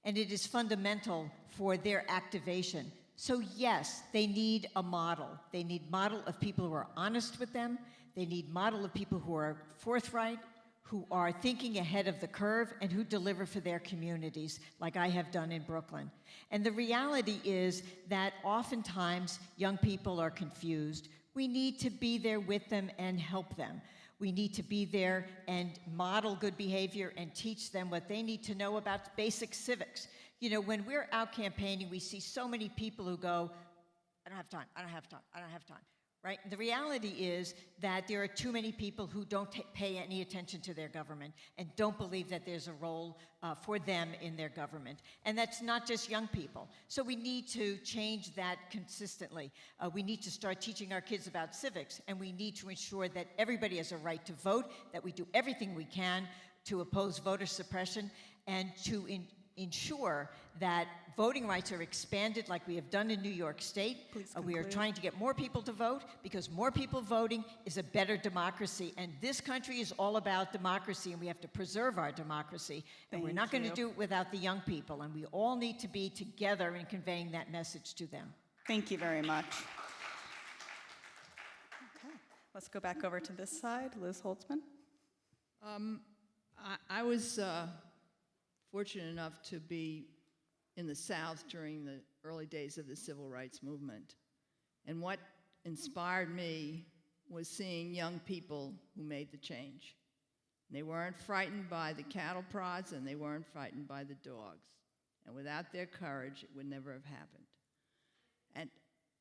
and it is fundamental for their activation. So yes, they need a model. They need model of people who are honest with them. They need model of people who are forthright, who are thinking ahead of the curve, and who deliver for their communities, like I have done in Brooklyn. And the reality is that oftentimes young people are confused. We need to be there with them and help them. We need to be there and model good behavior and teach them what they need to know about basic civics. When we're out campaigning, we see so many people who go, I don't have time, I don't have time, I don't have time. Right? The reality is that there are too many people who don't pay any attention to their government and don't believe that there's a role for them in their government. And that's not just young people. So we need to change that consistently. We need to start teaching our kids about civics, and we need to ensure that everybody has a right to vote, that we do everything we can to oppose voter suppression, and to ensure that voting rights are expanded like we have done in New York State. We are trying to get more people to vote, because more people voting is a better democracy. And this country is all about democracy, and we have to preserve our democracy. And we're not going to do it without the young people. And we all need to be together in conveying that message to them. Thank you very much. Okay, let's go back over to this side. Liz Holtzman. I was fortunate enough to be in the South during the early days of the Civil Rights Movement. And what inspired me was seeing young people who made the change. They weren't frightened by the cattle prods, and they weren't frightened by the dogs. And without their courage, it would never have happened.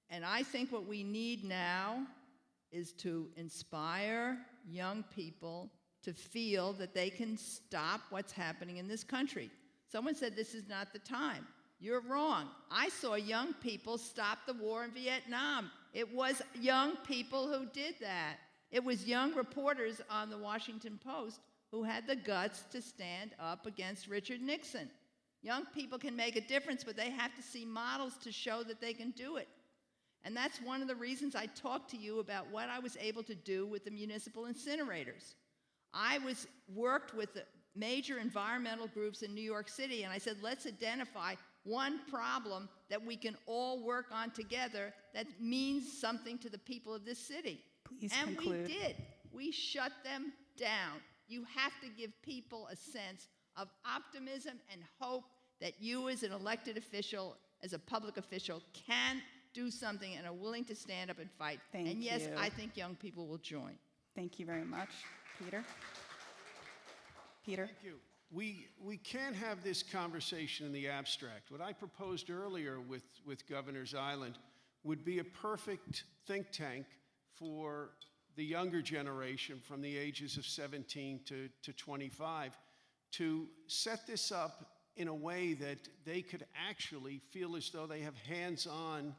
And I think what we need now is to inspire young people to feel that they can stop what's happening in this country. Someone said this is not the time. You're wrong. I saw young people stop the war in Vietnam. It was young people who did that. It was young reporters on the Washington Post who had the guts to stand up against Richard Nixon. Young people can make a difference, but they have to see models to show that they can do it. And that's one of the reasons I talked to you about what I was able to do with the municipal incinerators. I worked with the major environmental groups in New York City, and I said, let's identify one problem that we can all work on together that means something to the people of this city. Please and conclude. we did. We shut them down. You have to give people a sense of optimism and hope that you as an elected official, as a public official, can do something and are willing to stand up and fight. Thank and yes, you. I think young people will join. Thank you very much. Peter? Peter? Thank you. We can't have this conversation in the abstract. What I proposed earlier with Governor's Island would be a perfect think tank for the younger generation from the ages of 17 to 25 to set this up in a way that they could actually feel as though they have hands-on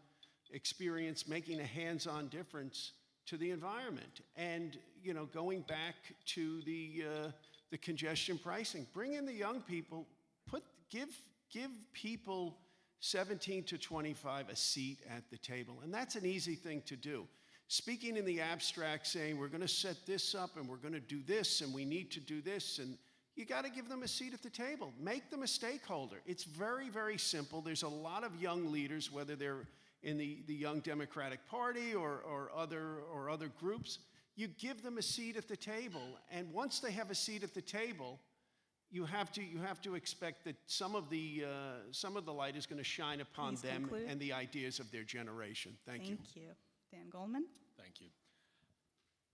experience making a hands-on difference to the environment. And, you know, going back to the congestion pricing, bring in the young people, give people 17 to 25 a seat at the table. And that's an easy thing to do. Speaking in the abstract, saying we're going to set this up and we're going to do this and we need to do this, and you got to give them a seat at the table. Make them a stakeholder. It's very, very simple. There's a lot of young leaders, whether they're in the Young Democratic Party or other groups. You give them a seat at the table, and once they have a seat at the table, you have to expect that some of the light is going to shine upon Please them conclude. and the ideas of their generation. Thank you. Thank you. Dan Goldman? Thank you.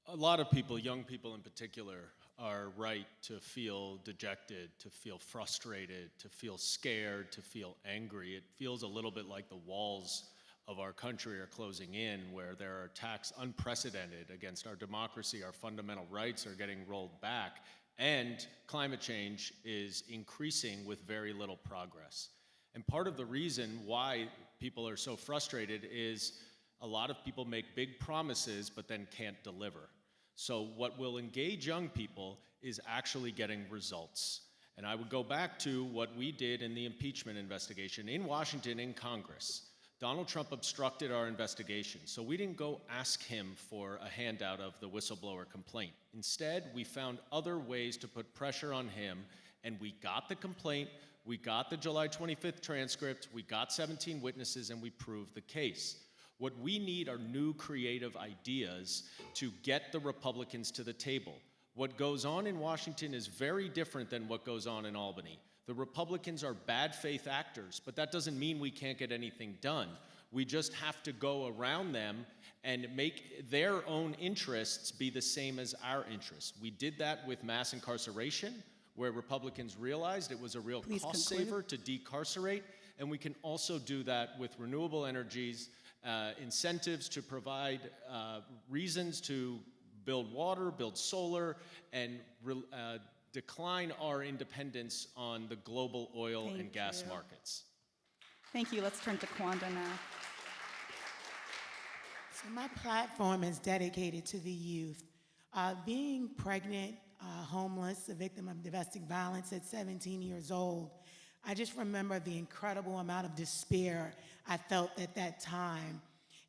A lot of people, young people in particular, are right to feel dejected, to feel frustrated, to feel scared, to feel angry. It feels a little bit like the walls of our country are closing in, where there are attacks unprecedented against our democracy, our fundamental rights are getting rolled back, and climate change is increasing with very little progress. And part of the reason why people are so frustrated is a lot of people make big promises but then can't deliver. So what will engage young people is actually getting results. And I would go back to what we did in the impeachment investigation in Washington, in Congress. Donald Trump obstructed our investigation, so we didn't go ask him for a handout of the whistleblower complaint. Instead, we found other ways to put pressure on him, and we got the complaint, we got the July 25th transcript, we got 17 witnesses, and we proved the case. What we need are new creative ideas to get the Republicans to the table. What goes on in Washington is very different than what goes on in Albany. The Republicans are bad faith actors, but that doesn't mean we can't get anything done. We just have to go around them and make their own interests be the same as our interests. We did that with mass incarceration, where Republicans realized it was a real cost saver to decarcerate, and we can also do that with renewable energies, incentives to provide reasons to build water, build solar, and decline our independence on the global oil and gas markets. Thank you. Let's turn to Kwanda now. So my platform is dedicated to the youth. Being pregnant, homeless, a victim of domestic violence at 17 years old, I just remember the incredible amount of despair I felt at that time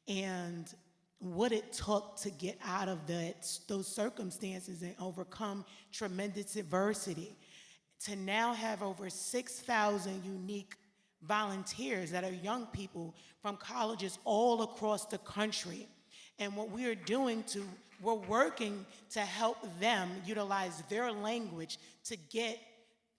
and what it took to get out of those circumstances and overcome tremendous adversity. To now have over 6,000 unique volunteers that are young people from colleges all across the country. And what we are doing we're working to help them utilize their language to get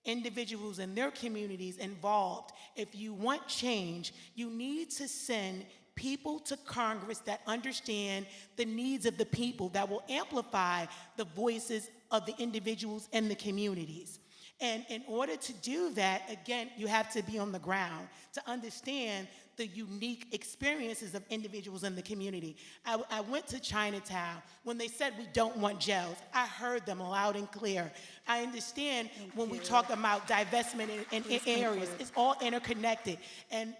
individuals in their communities involved. If you want change, you need to send people to Congress that understand the needs of the people, that will amplify the voices of the individuals and the communities. And in order to do that, again, you have to be on the ground to understand the unique experiences of individuals in the community. I went to Chinatown. When they said we don't want jails, I heard them loud and clear. I understand when we talk about divestment in areas, it's all interconnected. And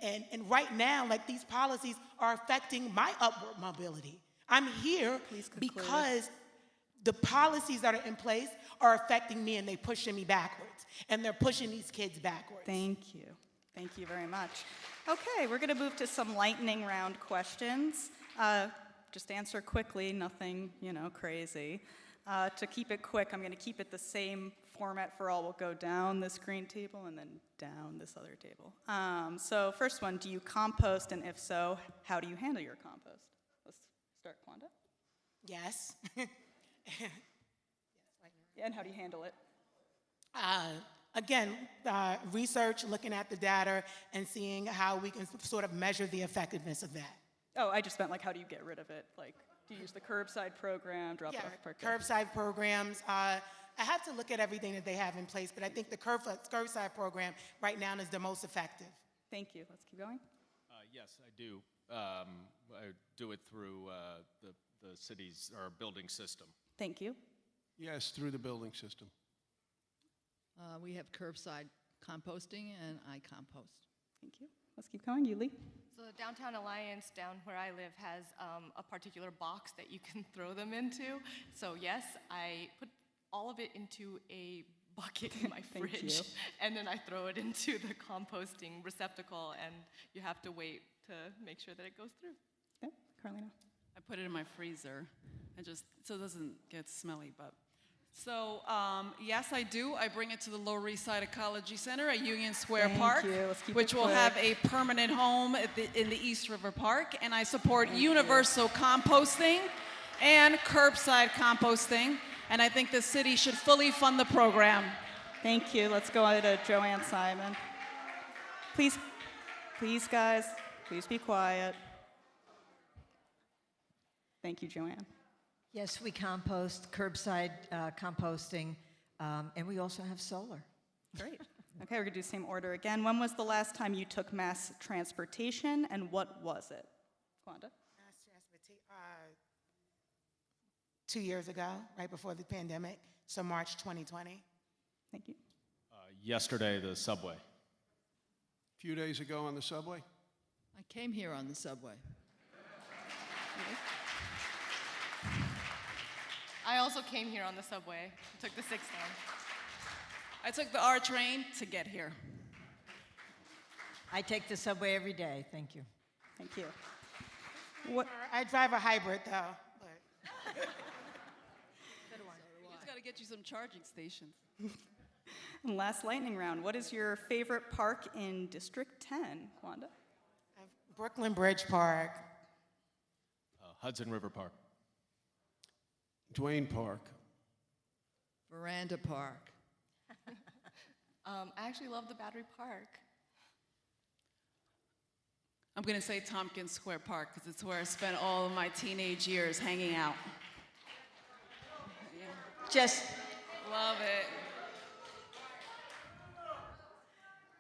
right now, like, these policies are affecting my upward mobility. I'm here because the policies that are in place are affecting me, and they're pushing me backwards. And they're pushing these kids backwards. Thank you. Thank you very much. Okay, we're going to move to some lightning round questions. Just answer quickly, nothing, crazy. To keep it quick, I'm going to keep it the same format for all. We'll go down this green table and then down this other table. So first one, do you compost? And if so, how do you handle your compost? Let's start, Kwanda. Yes. And how do you handle it? Again, research, looking at the data, and seeing how we can sort of measure the effectiveness of that. Oh, I just meant, like, how do you get rid of it? Like, do you use the curbside program, drop it off per curbside programs. I have to look at everything that they have in place, but I think the curbside program right now is the most effective. Thank you. Let's keep going. Yes, I do. I do it through the city's or building system. Thank you. Yes, through the building system. We have curbside composting, and I compost. Thank you. Let's keep going. Yuh-Line. So the Downtown Alliance down where I live has a particular box that you can throw them into. So yes, I put all of it into a bucket in my fridge, and then I throw it into the composting receptacle, and you have to wait to make sure that it goes through. Okay, Carlina. I put it in my freezer, and just so it doesn't get smelly. But so yes, I do. I bring it to the Lower East Side Ecology Center at Union Square Park, which will have a permanent home in the East River Park, and I support universal composting and curbside composting, and I think the city should fully fund the program. Thank you. Let's go on to Joanne Simon. Please, guys, please be quiet. Thank you, Joanne. Yes, we compost, curbside composting, and we also have solar. Great. Okay, we're going to do the same order again. When was the last time you took mass transportation, and what was it? Kwanda? Mass transportation, 2 years ago, right before the pandemic, so March 2020. Thank you. Yesterday, the subway. A few days ago on the subway. I came here on the subway. I also came here on the subway. I took the 6th line. I took the R train to get here. I take the subway every day. Thank you. Thank you. I drive a hybrid, though. But It's got to get you some charging stations. And last lightning round. What is your favorite park in District 10, Kwanda? Brooklyn Bridge Park. Hudson River Park. Duane Park. Veranda Park. I actually love the Battery Park. I'm going to say Tompkins Square Park because it's where I spent all of my teenage years hanging out. Just, Love it.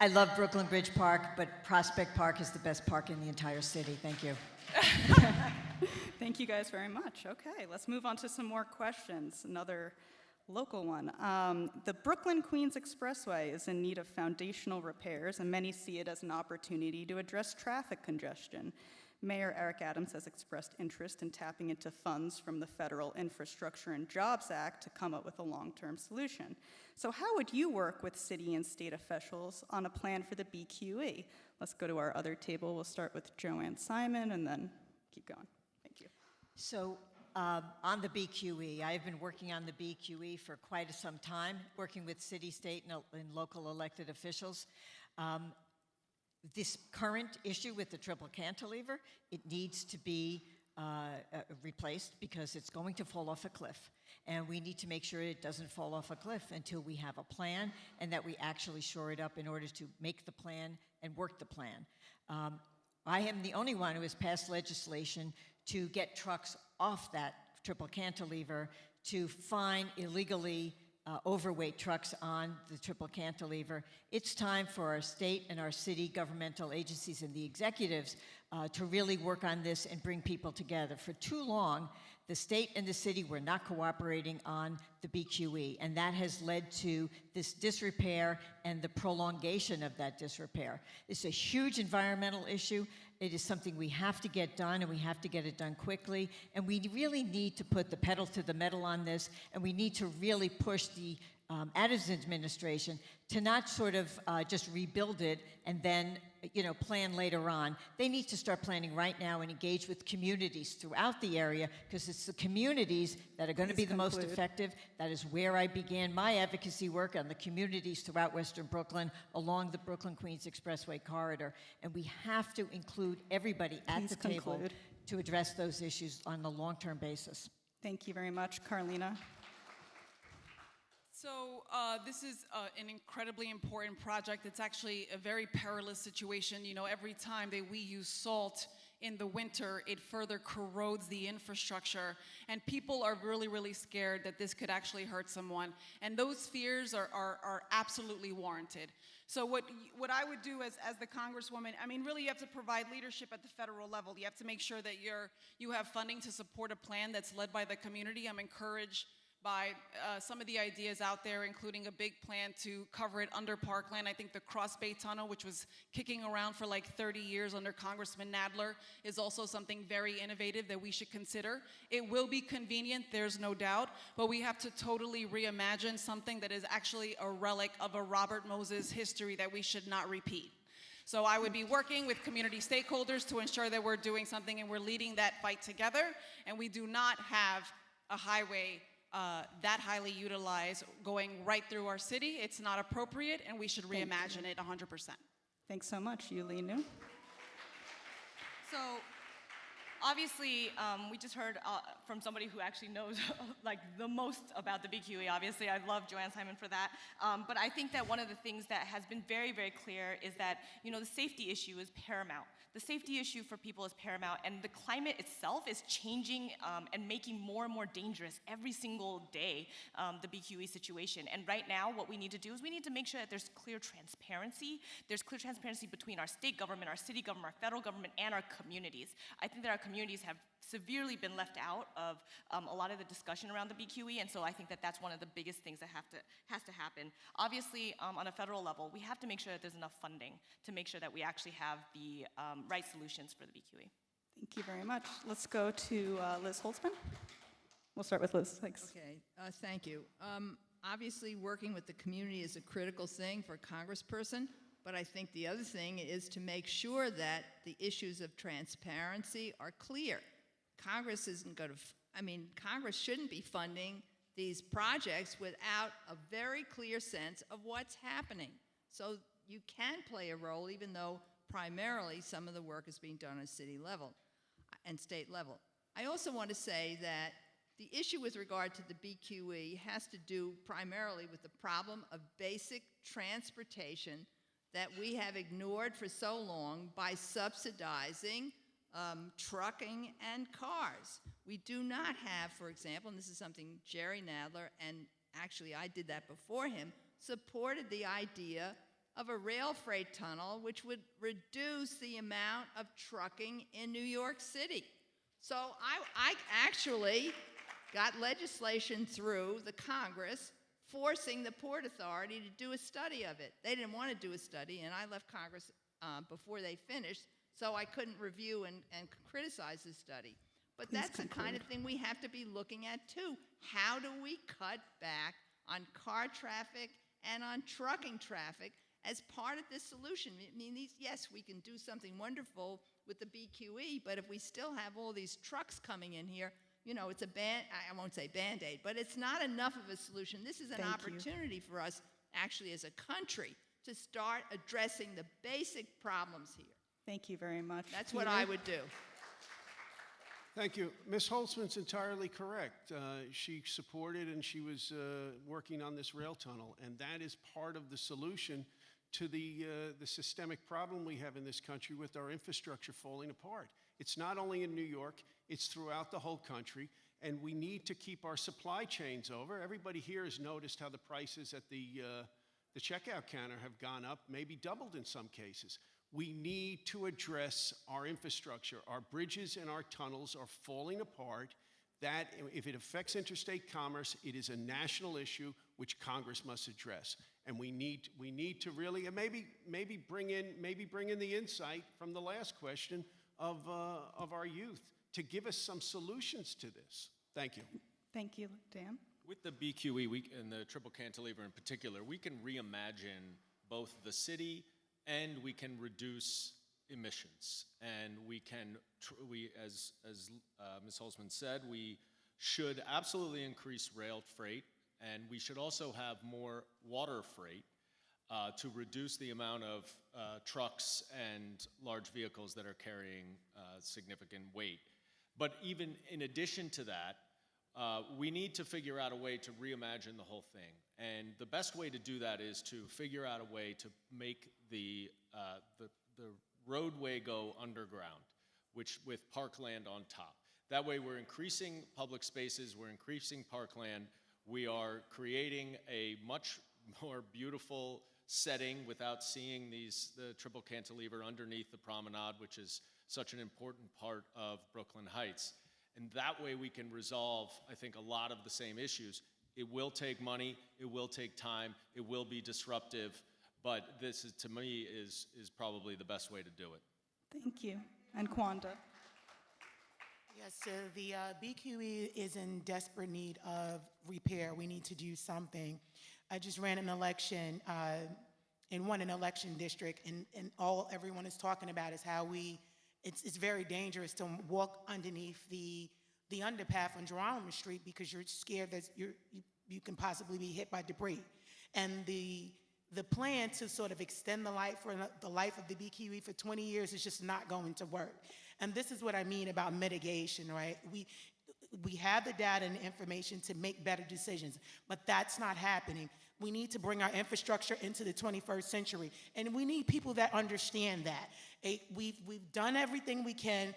I love Brooklyn Bridge Park, but Prospect Park is the best park in the entire city. Thank you. Thank you guys very much. Okay, let's move on to some more questions. Another local one. The Brooklyn-Queens Expressway is in need of foundational repairs, and many see it as an opportunity to address traffic congestion. Mayor Eric Adams has expressed interest in tapping into funds from the Federal Infrastructure and Jobs Act to come up with a long-term solution. So how would you work with city and state officials on a plan for the BQE? Let's go to our other table. We'll start with Joanne Simon and then keep going. Thank you. So on the BQE, I've been working on the BQE for quite some time, working with city, state, and local elected officials. this current issue with the triple cantilever, it needs to be replaced because it's going to fall off a cliff. And we need to make sure it doesn't fall off a cliff until we have a plan and that we actually shore it up in order to make the plan and work the plan. I am the only one who has passed legislation to get trucks off that triple cantilever, to fine illegally overweight trucks on the triple cantilever. It's time for our state and our city governmental agencies and the executives to really work on this and bring people together. For too long, the state and the city were not cooperating on the BQE, and that has led to this disrepair and the prolongation of that disrepair. It's a huge environmental issue. It is something we have to get done, and we have to get it done quickly. And we really need to put the pedal to the metal on this, and we need to really push the Adams administration to not sort of just rebuild it and then, plan later on. They need to start planning right now and engage with communities throughout the area, because it's the communities that are going to be the most effective. That is where I began my advocacy work, on the communities throughout Western Brooklyn, along the Brooklyn-Queens Expressway corridor. And we have to include everybody at the table to address those issues on a long-term basis. Thank you very much. Carlina? So this is an incredibly important project. It's actually a very perilous situation. Every time that we use salt in the winter, it further corrodes the infrastructure. And people are really, really scared that this could actually hurt someone. And those fears are absolutely warranted. So what I would do as the Congresswoman, really you have to provide leadership at the federal level. You have to make sure that you have funding to support a plan that's led by the community. I'm encouraged by some of the ideas out there, including a big plan to cover it under parkland. I think the Cross Bay Tunnel, which was kicking around for like 30 years under Congressman Nadler, is also something very innovative that we should consider. It will be convenient, there's no doubt, but we have to totally reimagine something that is actually a relic of a Robert Moses history that we should not repeat. So I would be working with community stakeholders to ensure that we're doing something and we're leading that fight together, and we do not have a highway that highly utilized going right through our city. It's not appropriate, and we should reimagine it 100%. Thanks so much. Yuh-Line. So, obviously, we just heard from somebody who actually knows like the most about the BQE. Obviously, I love Joanne Simon for that. But I think that one of the things that has been very, very clear is that the safety issue is paramount. The safety issue for people is paramount, and the climate itself is changing and making more and more dangerous every single day, the BQE situation. And right now, what we need to do is we need to make sure that there's clear transparency. There's clear transparency between our state government, our city government, our federal government, and our communities. I think that our communities have severely been left out of a lot of the discussion around the BQE, and so I think that that's one of the biggest things that has to happen. Obviously, on a federal level, we have to make sure that there's enough funding to make sure that we actually have the right solutions for the BQE. Thank you very much. Let's go to Liz Holtzman. We'll start with Liz. Thanks. Okay, thank you. Obviously, working with the community is a critical thing for a congressperson, but I think the other thing is to make sure that the issues of transparency are clear. Congress isn't going to, Congress shouldn't be funding these projects without a very clear sense of what's happening. So you can play a role, even though primarily some of the work is being done at city level and state level. I also want to say that the issue with regard to the BQE has to do primarily with the problem of basic transportation that we have ignored for so long by subsidizing trucking and cars. We do not have, for example, and this is something Jerry Nadler, and actually I did that before him, supported the idea of a rail freight tunnel which would reduce the amount of trucking in New York City. So I actually got legislation through the Congress forcing the Port Authority to do a study of it. They didn't want to do a study, and I left Congress before they finished, so I couldn't review and criticize the study. But that's the kind of thing we have to be looking at, too. How do we cut back on car traffic and on trucking traffic as part of this solution? Yes, we can do something wonderful with the BQE, but if we still have all these trucks coming in here, it's I won't say Band-Aid, but it's not enough of a solution. This is an opportunity for us, actually, as a country, to start addressing the basic problems here. Thank you very much. That's what I would do. Thank you. Ms. Holtzman's entirely correct. She supported and she was working on this rail tunnel, and that is part of the solution to the systemic problem we have in this country with our infrastructure falling apart. It's not only in New York, it's throughout the whole country, and we need to keep our supply chains over. Everybody here has noticed how the prices at the checkout counter have gone up, maybe doubled in some cases. We need to address our infrastructure. Our bridges and our tunnels are falling apart. That, if it affects interstate commerce, it is a national issue which Congress must address. And we need to really, and maybe bring in the insight from the last question of our youth to give us some solutions to this. Thank you. Thank you, Dan. With the BQE and the triple cantilever in particular, we can reimagine both the city and we can reduce emissions. And we can, as Ms. Holzman said, we should absolutely increase rail freight, and we should also have more water freight to reduce the amount of trucks and large vehicles that are carrying significant weight. But even in addition to that, we need to figure out a way to reimagine the whole thing. And the best way to do that is to figure out a way to make the roadway go underground, which with parkland on top. That way we're increasing public spaces, we're increasing parkland, we are creating a much more beautiful setting without seeing the triple cantilever underneath the promenade, which is such an important part of Brooklyn Heights. And that way we can resolve, I think, a lot of the same issues. It will take money, it will take time, it will be disruptive, but this, is, to me, is probably the best way to do it. Thank you. And Kwanda. Yes, so the BQE is in desperate need of repair. We need to do something. I just ran an election and won an election district, and all everyone is talking about is how it's very dangerous to walk underneath the underpass on Geronimo Street because you're scared that you can possibly be hit by debris. And the plan to sort of extend the life of the BQE for 20 years is just not going to work. And this is what I mean about mitigation, right? We have the data and the information to make better decisions, but that's not happening. We need to bring our infrastructure into the 21st century, and we need people that understand that. We've done everything we can.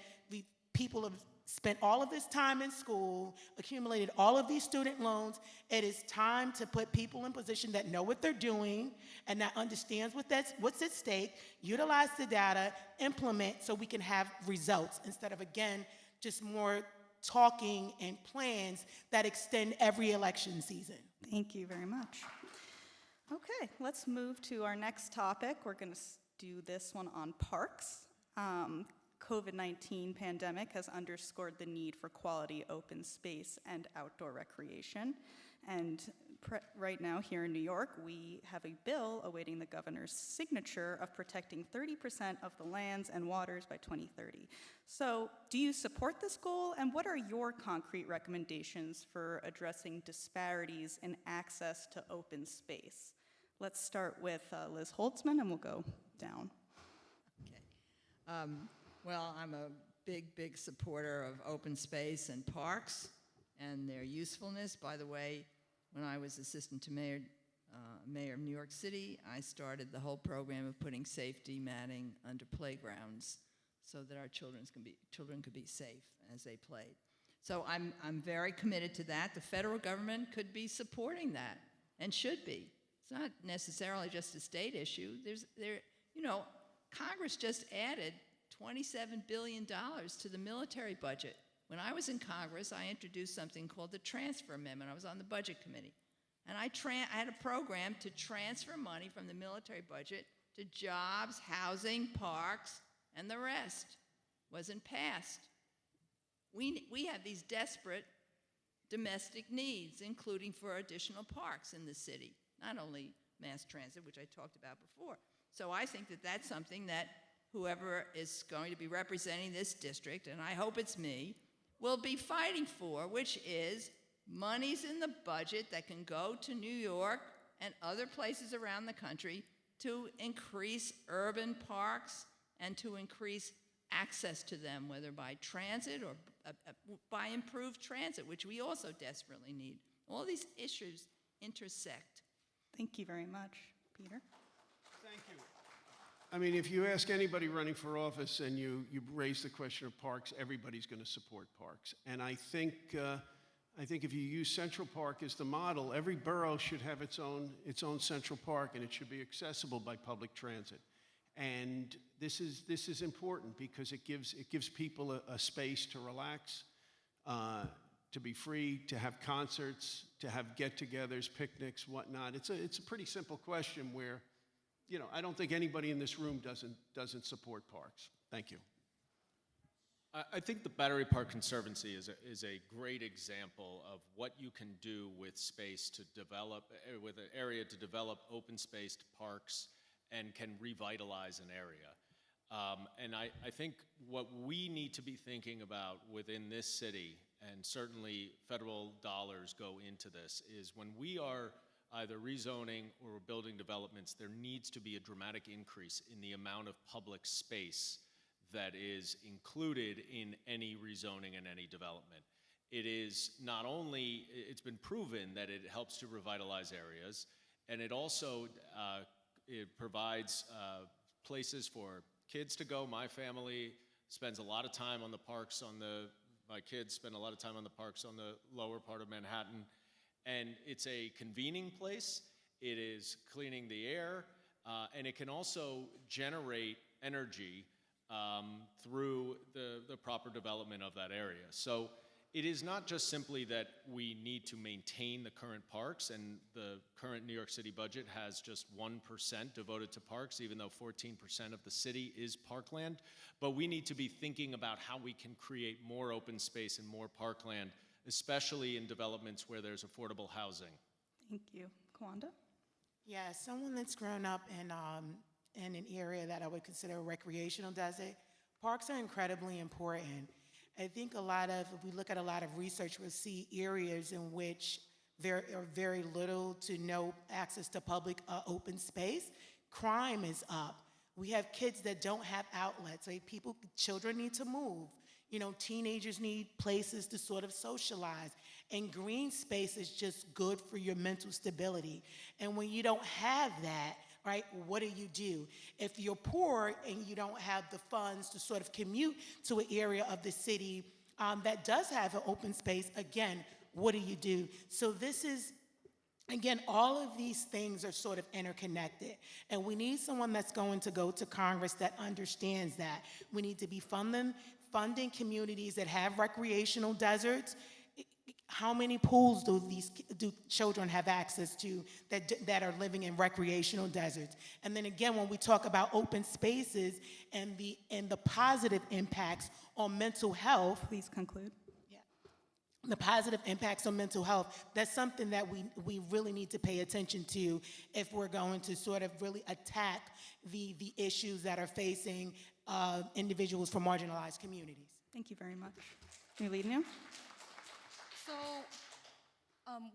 People have spent all of this time in school, accumulated all of these student loans. It is time to put people in position that know what they're doing and that understands what's at stake, utilize the data, implement so we can have results instead of, again, just more talking and plans that extend every election season. Thank you very much. Okay, let's move to our next topic. We're going to do this one on parks. COVID-19 pandemic has underscored the need for quality open space and outdoor recreation. And right now here in New York, we have a bill awaiting the governor's signature of protecting 30% of the lands and waters by 2030. So do you support this goal, and what are your concrete recommendations for addressing disparities in access to open space? Let's start with Liz Holtzman, and we'll go down. Okay. Well, I'm a big supporter of open space and parks and their usefulness. By the way, when I was assistant to mayor of New York City, I started the whole program of putting safety matting under playgrounds so that our children could be safe as they played. So I'm very committed to that. The federal government could be supporting that and should be. It's not necessarily just a state issue. Congress just added $27 billion to the military budget. When I was in Congress, I introduced something called the Transfer Amendment. I was on the Budget Committee. And I had a program to transfer money from the military budget to jobs, housing, parks, and the rest. Wasn't passed. We have these desperate domestic needs, including for additional parks in the city, not only mass transit, which I talked about before. So I think that that's something that whoever is going to be representing this district, and I hope it's me, will be fighting for, which is monies in the budget that can go to New York and other places around the country to increase urban parks and to increase access to them, whether by transit or by improved transit, which we also desperately need. All these issues intersect. Thank you very much, Peter. Thank you. I mean, if you ask anybody running for office and you raise the question of parks, everybody's going to support parks. And I think if you use Central Park as the model, every borough should have its own Central Park, and it should be accessible by public transit. And this is important because it gives people a space to relax, to be free, to have concerts, to have get-togethers, picnics, whatnot. It's a pretty simple question where, I don't think anybody in this room doesn't support parks. Thank you. I think the Battery Park Conservancy is a great example of what you can do with space to develop, with an area to develop open-spaced parks and can revitalize an area. And I think what we need to be thinking about within this city, and certainly federal dollars go into this, is when we are either rezoning or building developments, there needs to be a dramatic increase in the amount of public space that is included in any rezoning and any development. It is not only, it's been proven that it helps to revitalize areas, and it also it provides places for kids to go. My family spends a lot of time on the parks my kids spend a lot of time on the parks on the lower part of Manhattan. And it's a convening place, it is cleaning the air, and it can also generate energy through the proper development of that area. So it is not just simply that we need to maintain the current parks, and the current New York City budget has just 1% devoted to parks, even though 14% of the city is parkland, but we need to be thinking about how we can create more open space and more parkland, especially in developments where there's affordable housing. Thank you. Kwanda? Yeah, someone that's grown up in an area that I would consider a recreational desert, parks are incredibly important. I think if we look at a lot of research, we'll see areas in which there are very little to no access to public open space. Crime is up. We have kids that don't have outlets. Children need to move. Teenagers need places to sort of socialize. And green space is just good for your mental stability. And when you don't have that, right, what do? If you're poor and you don't have the funds to sort of commute to an area of the city that does have an open space, again, what do? So this is, again, all of these things are sort of interconnected. And we need someone that's going to go to Congress that understands that. We need to be funding communities that have recreational deserts. How many pools do children have access to that are living in recreational deserts? And then again, when we talk about open spaces and the positive impacts on mental health. Please conclude. Yeah. The positive impacts on mental health, that's something that we really need to pay attention to if we're going to sort of really attack the issues that are facing individuals from marginalized communities. Thank you very much. New. So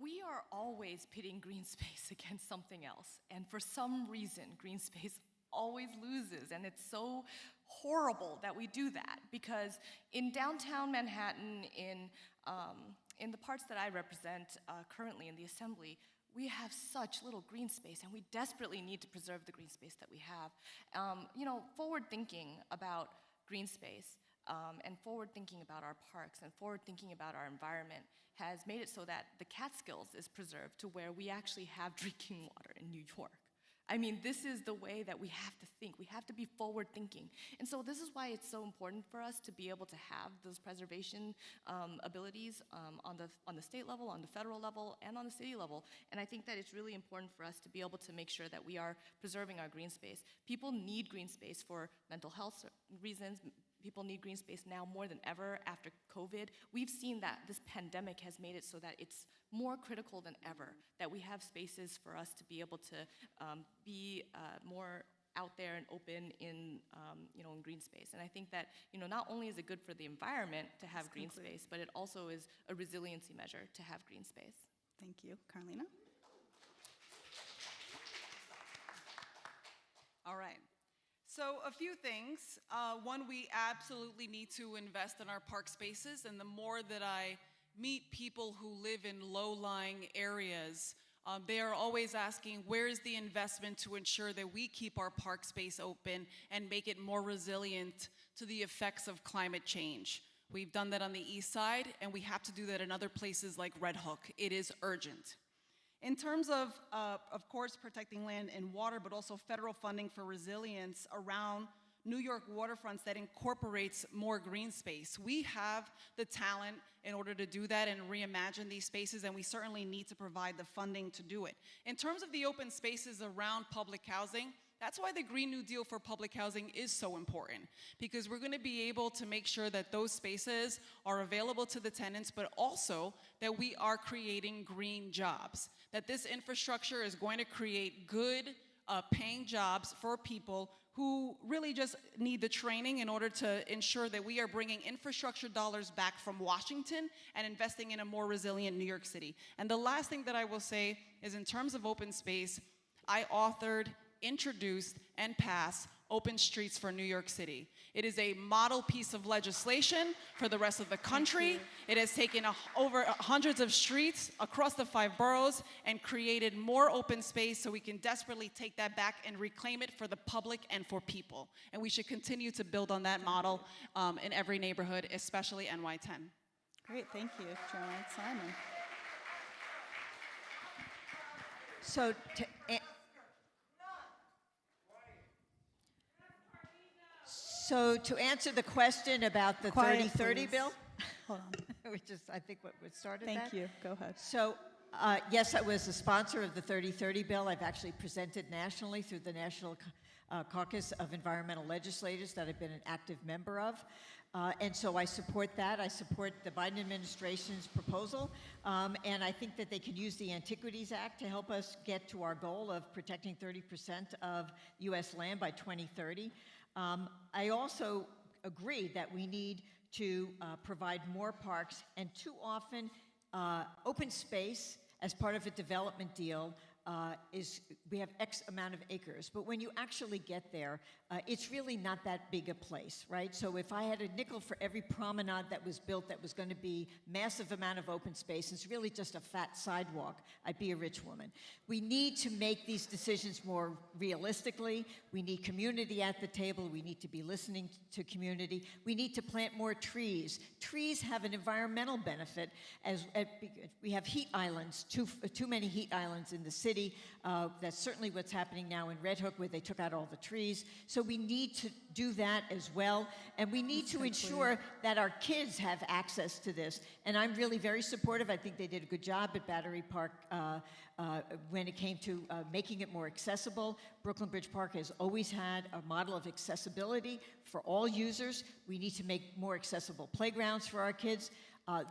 we are always pitting green space against something else. And for some reason, green space always loses. And it's so horrible that we do that, because in downtown Manhattan, in the parts that I represent currently in the Assembly, we have such little green space, and we desperately need to preserve the green space that we have. Forward thinking about green space and forward thinking about our parks and forward thinking about our environment has made it so that the Catskills is preserved to where we actually have drinking water in New York. I mean, this is the way that we have to think. We have to be forward thinking. And so this is why it's so important for us to be able to have those preservation abilities on the state level, on the federal level, and on the city level. And I think that it's really important for us to be able to make sure that we are preserving our green space. People need green space for mental health reasons. People need green space now more than ever after COVID. We've seen that this pandemic has made it so that it's more critical than ever that we have spaces for us to be able to be more out there and open in green space. And I think that not only is it good for the environment to have green space, but it also is a resiliency measure to have green space. Thank you. Carlina? All right. So a few things. One, we absolutely need to invest in our park spaces, and the more that I meet people who live in low-lying areas, they are always asking, where is the investment to ensure that we keep our park space open and make it more resilient to the effects of climate change? We've done that on the east side, and we have to do that in other places like Red Hook. It is urgent. In terms of course, protecting land and water, but also federal funding for resilience around New York waterfronts that incorporates more green space. We have the talent in order to do that and reimagine these spaces, and we certainly need to provide the funding to do it. In terms of the open spaces around public housing, that's why the Green New Deal for public housing is so important, because we're going to be able to make sure that those spaces are available to the tenants, but also that we are creating green jobs, that this infrastructure is going to create good paying jobs for people who really just need the training in order to ensure that we are bringing infrastructure dollars back from Washington and investing in a more resilient New York City. And the last thing that I will say is, in terms of open space, I authored, introduced, and passed Open Streets for New York City. It is a model piece of legislation for the rest of the country. It has taken over hundreds of streets across the 5 boroughs and created more open space, so we can desperately take that back and reclaim it for the public and for people. And we should continue to build on that model in every neighborhood, especially NY10. Great, thank you, Joanne Simon. So to answer the question about the Quiet, 3030 please. bill, Hold on. which is, I think, what started Thank that. you. Go ahead. So, yes, I was a sponsor of the 3030 bill. I've actually presented nationally through the National Caucus of Environmental Legislators that I've been an active member of. And so I support that. I support the Biden administration's proposal. And I think that they can use the Antiquities Act to help us get to our goal of protecting 30% of U.S. land by 2030. I also agree that we need to provide more parks, and too often open space as part of a development deal we have X amount of acres, but when you actually get there, it's really not that big a place, right? So if I had a nickel for every promenade that was built that was going to be massive amount of open space, it's really just a fat sidewalk, I'd be a rich woman. We need to make these decisions more realistically. We need community at the table. We need to be listening to community. We need to plant more trees. Trees have an environmental benefit, as we have heat islands, too many heat islands in the city. That's certainly what's happening now in Red Hook, where they took out all the trees. So we need to do that as well, and we need to ensure that our kids have access to this. And I'm really very supportive. I think they did a good job at Battery Park when it came to making it more accessible. Brooklyn Bridge Park has always had a model of accessibility for all users. We need to make more accessible playgrounds for our kids.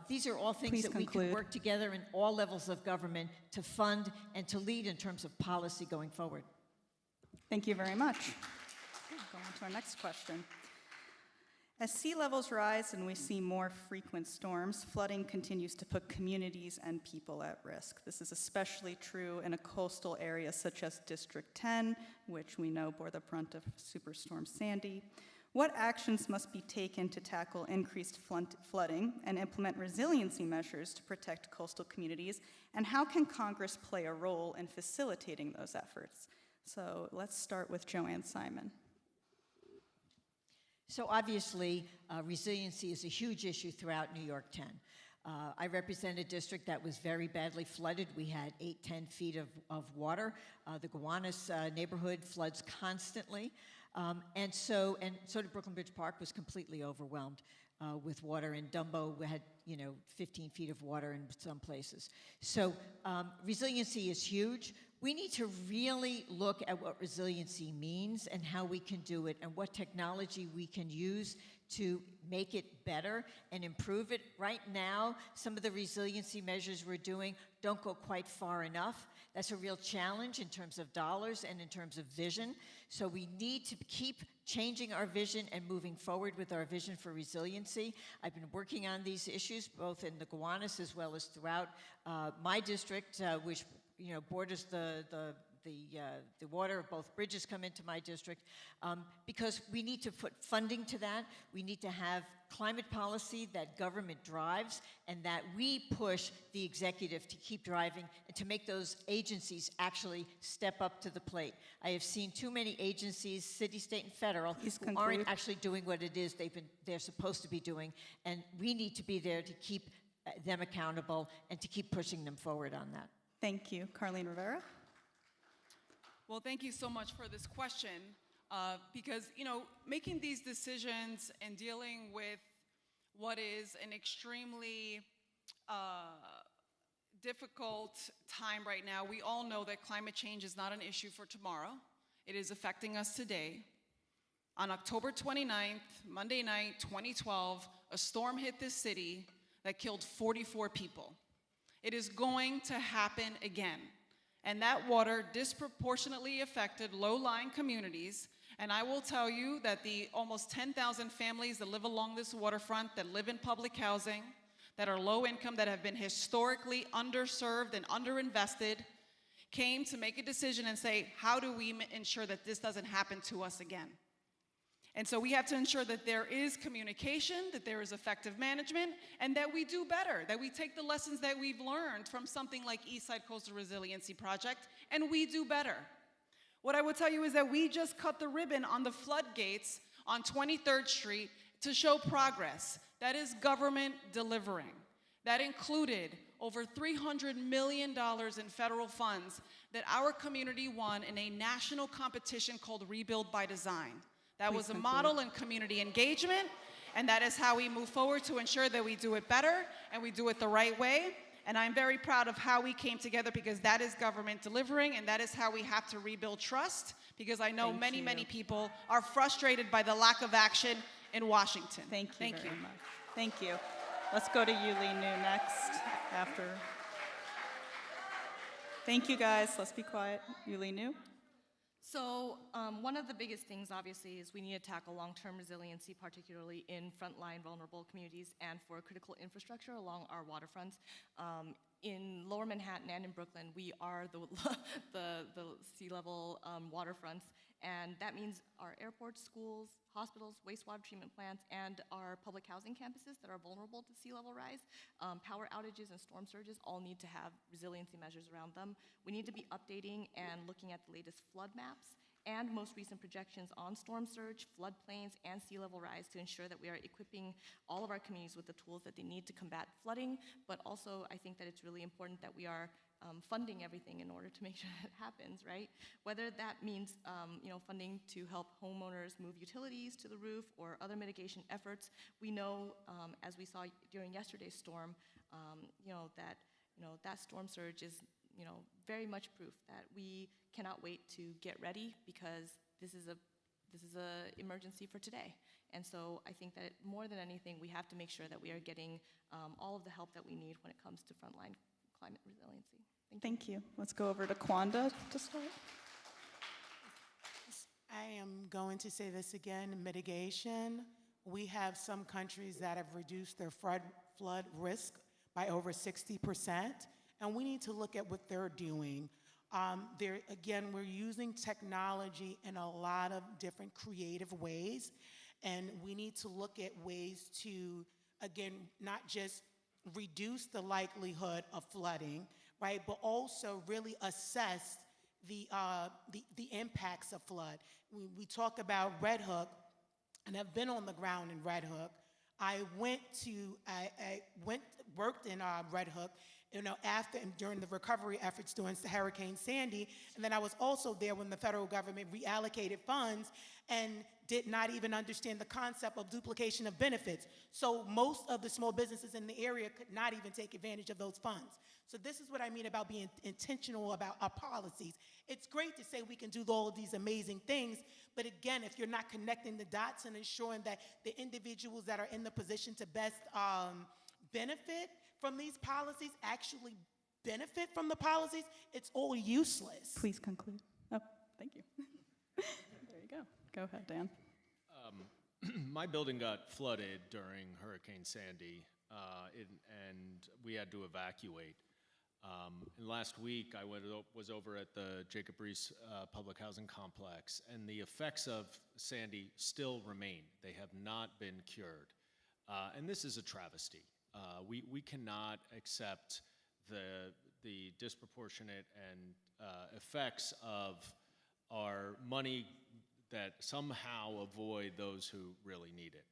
These are all things that we can work together in all levels of government to fund and to lead in terms of policy going forward. Thank you very much. Go on to our next question. As sea levels rise and we see more frequent storms, flooding continues to put communities and people at risk. This is especially true in a coastal area such as District 10, which we know bore the brunt of Superstorm Sandy. What actions must be taken to tackle increased flooding and implement resiliency measures to protect coastal communities? And how can Congress play a role in facilitating those efforts? So let's start with Joanne Simon. So obviously, resiliency is a huge issue throughout New York 10. I represent a district that was very badly flooded. We had 8-10 feet of water. The Gowanus neighborhood floods constantly. And so did Brooklyn Bridge Park was completely overwhelmed with water. And Dumbo had, 15 feet of water in some places. So resiliency is huge. We need to really look at what resiliency means and how we can do it and what technology we can use to make it better and improve it. Right now, some of the resiliency measures we're doing don't go quite far enough. That's a real challenge in terms of dollars and in terms of vision. So we need to keep changing our vision and moving forward with our vision for resiliency. I've been working on these issues both in the Gowanus as well as throughout my district, which borders the the water of both bridges come into my district, because we need to put funding to that. We need to have climate policy that government drives and that we push the executive to keep driving and to make those agencies actually step up to the plate. I have seen too many agencies, city, state, and federal, who aren't actually doing what it is they're supposed to be doing, and we need to be there to keep them accountable and to keep pushing them forward on that. Thank you. Carlene Rivera? Well, thank you so much for this question, because, you know, making these decisions and dealing with what is an extremely difficult time right now, we all know that climate change is not an issue for tomorrow. It is affecting us today. On October 29th, Monday night, 2012, a storm hit this city that killed 44 people. It is going to happen again. And that water disproportionately affected low-lying communities. And I will tell you that the almost 10,000 families that live along this waterfront, that live in public housing, that are low income, that have been historically underserved and underinvested, came to make a decision and say, how do we ensure that this doesn't happen to us again? And so we have to ensure that there is communication, that there is effective management, and that we do better, that we take the lessons that we've learned from something like Eastside Coastal Resiliency Project, and we do better. What I will tell you is that we just cut the ribbon on the floodgates on 23rd Street to show progress. That is government delivering. That included over $300 million in federal funds that our community won in a national competition called Rebuild by Design. That was a model in community engagement, and that is how we move forward to ensure that we do it better and we do it the right way. And I'm very proud of how we came together, because that is government delivering, and that is how we have to rebuild trust, because I know many people are frustrated by the lack of action in Washington. Thank you very much. Thank you. Let's go to Yuh-Line next after. Thank you, guys. Let's be quiet. Yuh-Line. So one of the biggest things, obviously, is we need to tackle long-term resiliency, particularly in frontline vulnerable communities and for critical infrastructure along our waterfronts. In Lower Manhattan and in Brooklyn, we are the sea level waterfronts, and that means our airports, schools, hospitals, wastewater treatment plants, and our public housing campuses that are vulnerable to sea level rise. Power outages and storm surges all need to have resiliency measures around them. We need to be updating and looking at the latest flood maps and most recent projections on storm surge, floodplains, and sea level rise to ensure that we are equipping all of our communities with the tools that they need to combat flooding. But also, I think that it's really important that we are funding everything in order to make sure that happens, right? Whether that means funding to help homeowners move utilities to the roof or other mitigation efforts. We know, as we saw during yesterday's storm, that storm surge is very much proof that we cannot wait to get ready, because this is a emergency for today. And so I think that more than anything, we have to make sure that we are getting all of the help that we need when it comes to frontline climate resiliency. Thank you. Let's go over to Kwanda to start. I am going to say this again, mitigation. We have some countries that have reduced their flood risk by over 60%, and we need to look at what they're doing. Again, we're using technology in a lot of different creative ways, and we need to look at ways to, again, not just reduce the likelihood of flooding, right, but also really assess the impacts of flood. We talk about Red Hook, and I've been on the ground in Red Hook. I worked in Red Hook, after and during the recovery efforts during Hurricane Sandy, and then I was also there when the federal government reallocated funds and did not even understand the concept of duplication of benefits. So most of the small businesses in the area could not even take advantage of those funds. So this is what I mean about being intentional about our policies. It's great to say we can do all of these amazing things, but again, if you're not connecting the dots and ensuring that the individuals that are in the position to best benefit from these policies actually benefit from the policies, it's all useless. Please conclude. Oh, thank you. There you go. Go ahead, Dan. My building got flooded during Hurricane Sandy, and we had to evacuate. And last week, I was over at the Jacob Riis Public Housing Complex, and the effects of Sandy still remain. They have not been cured. And this is a travesty. We cannot accept the disproportionate and effects of our money that somehow avoid those who really need it.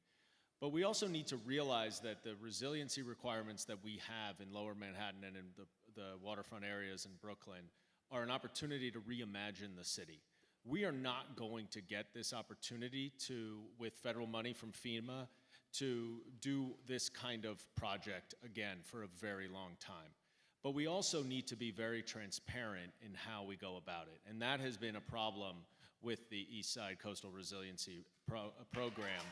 But we also need to realize that the resiliency requirements that we have in Lower Manhattan and in the waterfront areas in Brooklyn are an opportunity to reimagine the city. We are not going to get this opportunity with federal money from FEMA, to do this kind of project again for a very long time. But we also need to be very transparent in how we go about it. And that has been a problem with the East Side Coastal Resiliency Program.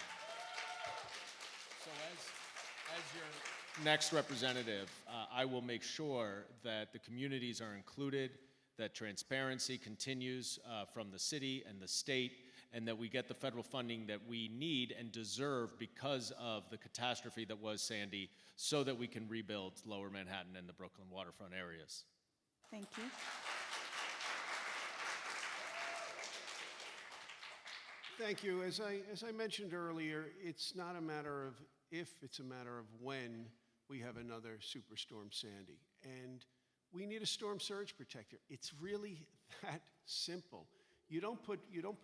So as your next representative, I will make sure that the communities are included, that transparency continues from the city and the state, and that we get the federal funding that we need and deserve because of the catastrophe that was Sandy, so that we can rebuild Lower Manhattan and the Brooklyn waterfront areas. Thank you. Thank you. As I mentioned earlier, it's not a matter of if, it's a matter of when we have another Superstorm Sandy. And we need a storm surge protector. It's really that simple. You don't put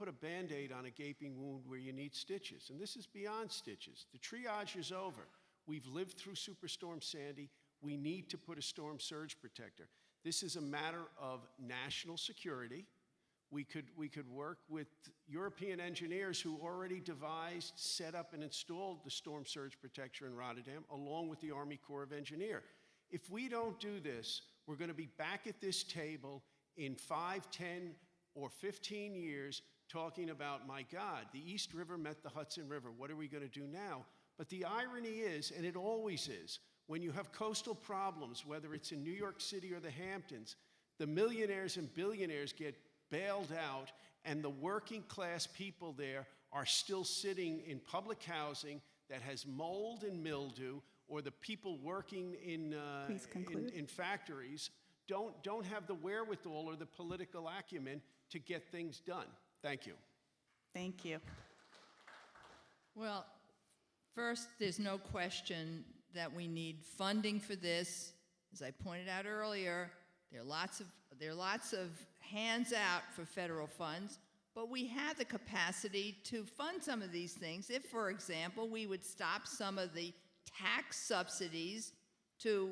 a Band-Aid on a gaping wound where you need stitches. And this is beyond stitches. The triage is over. We've lived through Superstorm Sandy. We need to put a storm surge protector. This is a matter of national security. We could work with European engineers who already devised, set up, and installed the storm surge protector in Rotterdam, along with the Army Corps of Engineers. If we don't do this, we're going to be back at this table in 5, 10, or 15 years talking about, my God, the East River met the Hudson River. What are we going to do now? But the irony is, and it always is, when you have coastal problems, whether it's in New York City or the Hamptons, the millionaires and billionaires get bailed out, and the working class people there are still sitting in public housing that has mold and mildew, or the people working in factories don't have the wherewithal or the political acumen to get things done. Thank you. Thank you. Well, first, there's no question that we need funding for this. As I pointed out earlier, there are lots of hands out for federal funds, but we have the capacity to fund some of these things if, for example, we would stop some of the tax subsidies to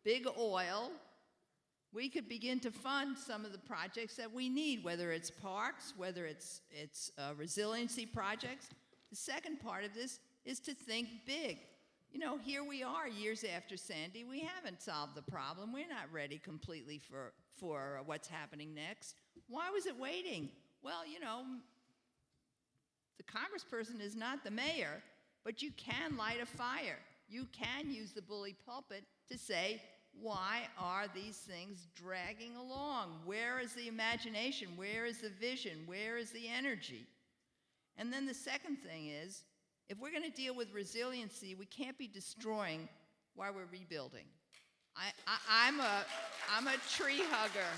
big oil. We could begin to fund some of the projects that we need, whether it's parks, whether it's resiliency projects. The second part of this is to think big. You know, here we are years after Sandy. We haven't solved the problem. We're not ready completely for what's happening next. Why was it waiting? Well, you know, the congressperson is not the mayor, but you can light a fire. You can use the bully pulpit to say, why are these things dragging along? Where is the imagination? Where is the vision? Where is the energy? And then the second thing is, if we're going to deal with resiliency, we can't be destroying while we're rebuilding. I'm a tree hugger.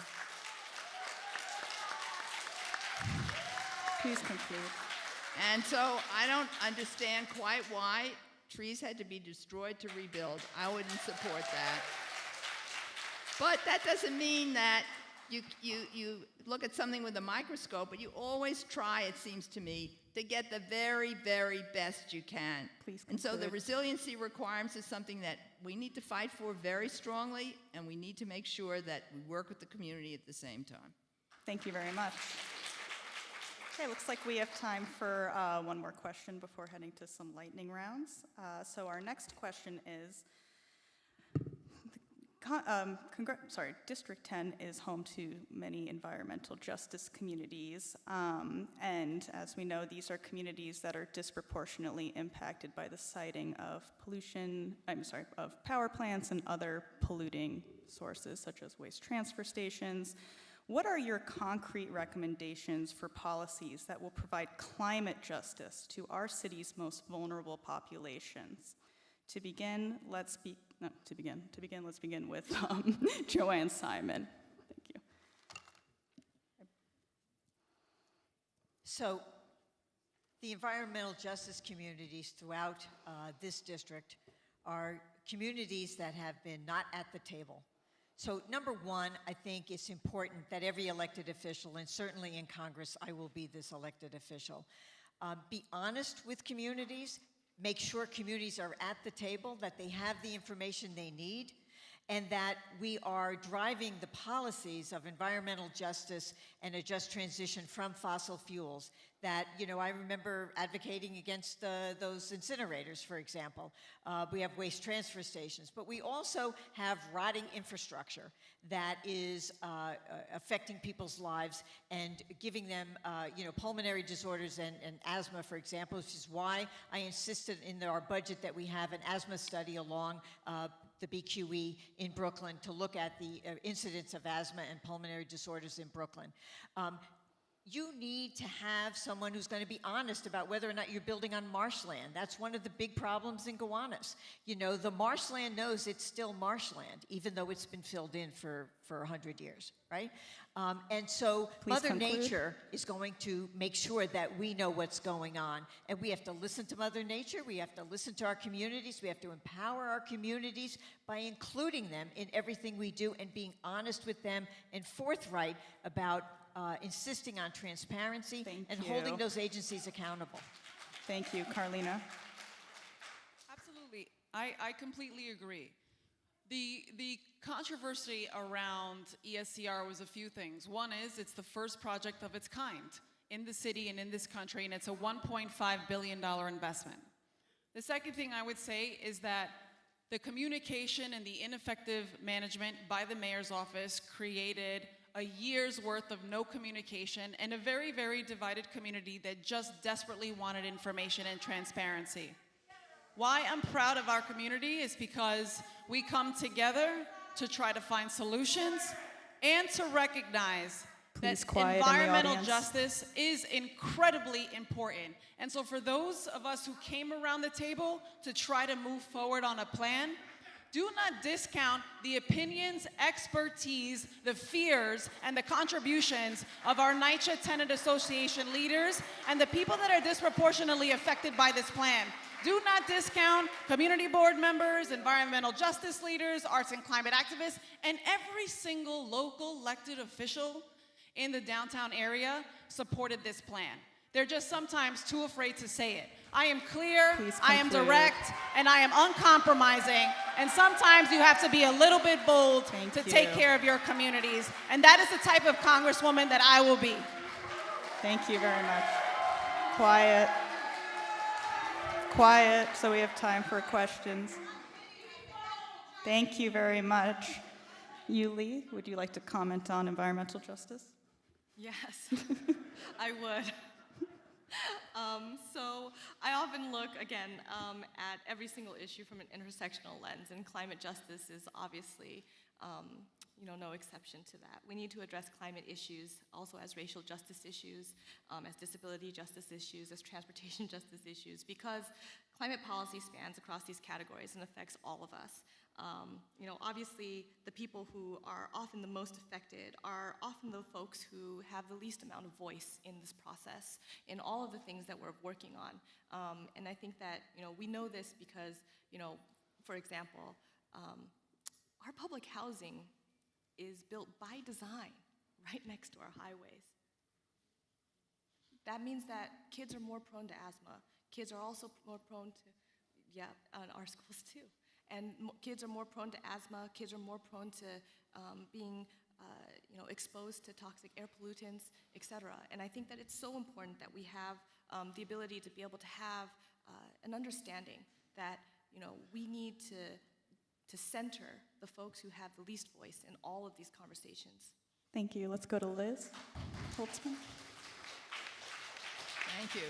Please conclude. And so I don't understand quite why trees had to be destroyed to rebuild. I wouldn't support that. But that doesn't mean that you look at something with a microscope, but you always try, it seems to me, to get the very, very best you can. Please and so the conclude. resiliency requirements is something that we need to fight for very strongly, and we need to make sure that we work with the community at the same time. Thank you very much. Okay, looks like we have time for one more question before heading to some lightning rounds. So our next question is, District 10 is home to many environmental justice communities, and as we know, these are communities that are disproportionately impacted by the siting of of power plants and other polluting sources, such as waste transfer stations. What are your concrete recommendations for policies that will provide climate justice to our city's most vulnerable populations? To begin, let's begin with Joanne Simon. Thank you. So, the environmental justice communities throughout this district are communities that have been not at the table. So, number one, I think it's important that every elected official, and certainly in Congress, I will be this elected official, be honest with communities, make sure communities are at the table, that they have the information they need, and that we are driving the policies of environmental justice and a just transition from fossil fuels. That, you know, I remember advocating against those incinerators, for example. We have waste transfer stations, but we also have rotting infrastructure that is affecting people's lives and giving them, you know, pulmonary disorders and asthma, for example, which is why I insisted in our budget that we have an asthma study along the BQE in Brooklyn to look at the incidence of asthma and pulmonary disorders in Brooklyn. You need to have someone who's going to be honest about whether or not you're building on marshland. That's one of the big problems in Gowanus. You know, the marshland knows it's still marshland, even though it's been filled in for 100 years, right? And so Mother Nature is going to make sure that we know what's going on. And we have to listen to Mother Nature. We have to listen to our communities. We have to empower our communities by including them in everything we do and being honest with them and forthright about insisting on transparency and holding those agencies accountable. Thank you. Carlina? Absolutely. I completely agree. The controversy around ESCR was a few things. One is it's the first project of its kind in the city and in this country, and it's a $1.5 billion investment. The second thing I would say is that the communication and the ineffective management by the mayor's office created a year's worth of no communication and a very, very divided community that just desperately wanted information and transparency. Why I'm proud of our community is because we come together to try to find solutions and to recognize that environmental justice is incredibly important. And so for those of us who came around the table to try to move forward on a plan, do not discount the opinions, expertise, the fears, and the contributions of our NYCHA Tenant Association leaders and the people that are disproportionately affected by this plan. Do not discount community board members, environmental justice leaders, arts and climate activists, and every single local elected official in the downtown area supported this plan. They're just sometimes too afraid to say it. I am clear, I am direct, and I am uncompromising. And sometimes you have to be a little bit bold to take care of your communities. And that is the type of Congresswoman that I will be. Thank you very much. Quiet. Quiet, so we have time for questions. Thank you very much. Yuh-Line, would you like to comment on environmental justice? Yes, I would. So I often look, again, at every single issue from an intersectional lens, and climate justice is obviously, no exception to that. We need to address climate issues also as racial justice issues, as disability justice issues, as transportation justice issues, because climate policy spans across these categories and affects all of us. Obviously, the people who are often the most affected are often the folks who have the least amount of voice in this process, in all of the things that we're working on. And I think that, we know this because, for example, our public housing is built by design right next to our highways. That means that kids are more prone to asthma. Kids are also more prone to, our schools too. And kids are more prone to asthma. Kids are more prone to being, exposed to toxic air pollutants, et cetera. And I think that it's so important that we have the ability to be able to have an understanding that, we need to center the folks who have the least voice in all of these conversations. Thank you. Let's go to Liz Holtzman. Thank you.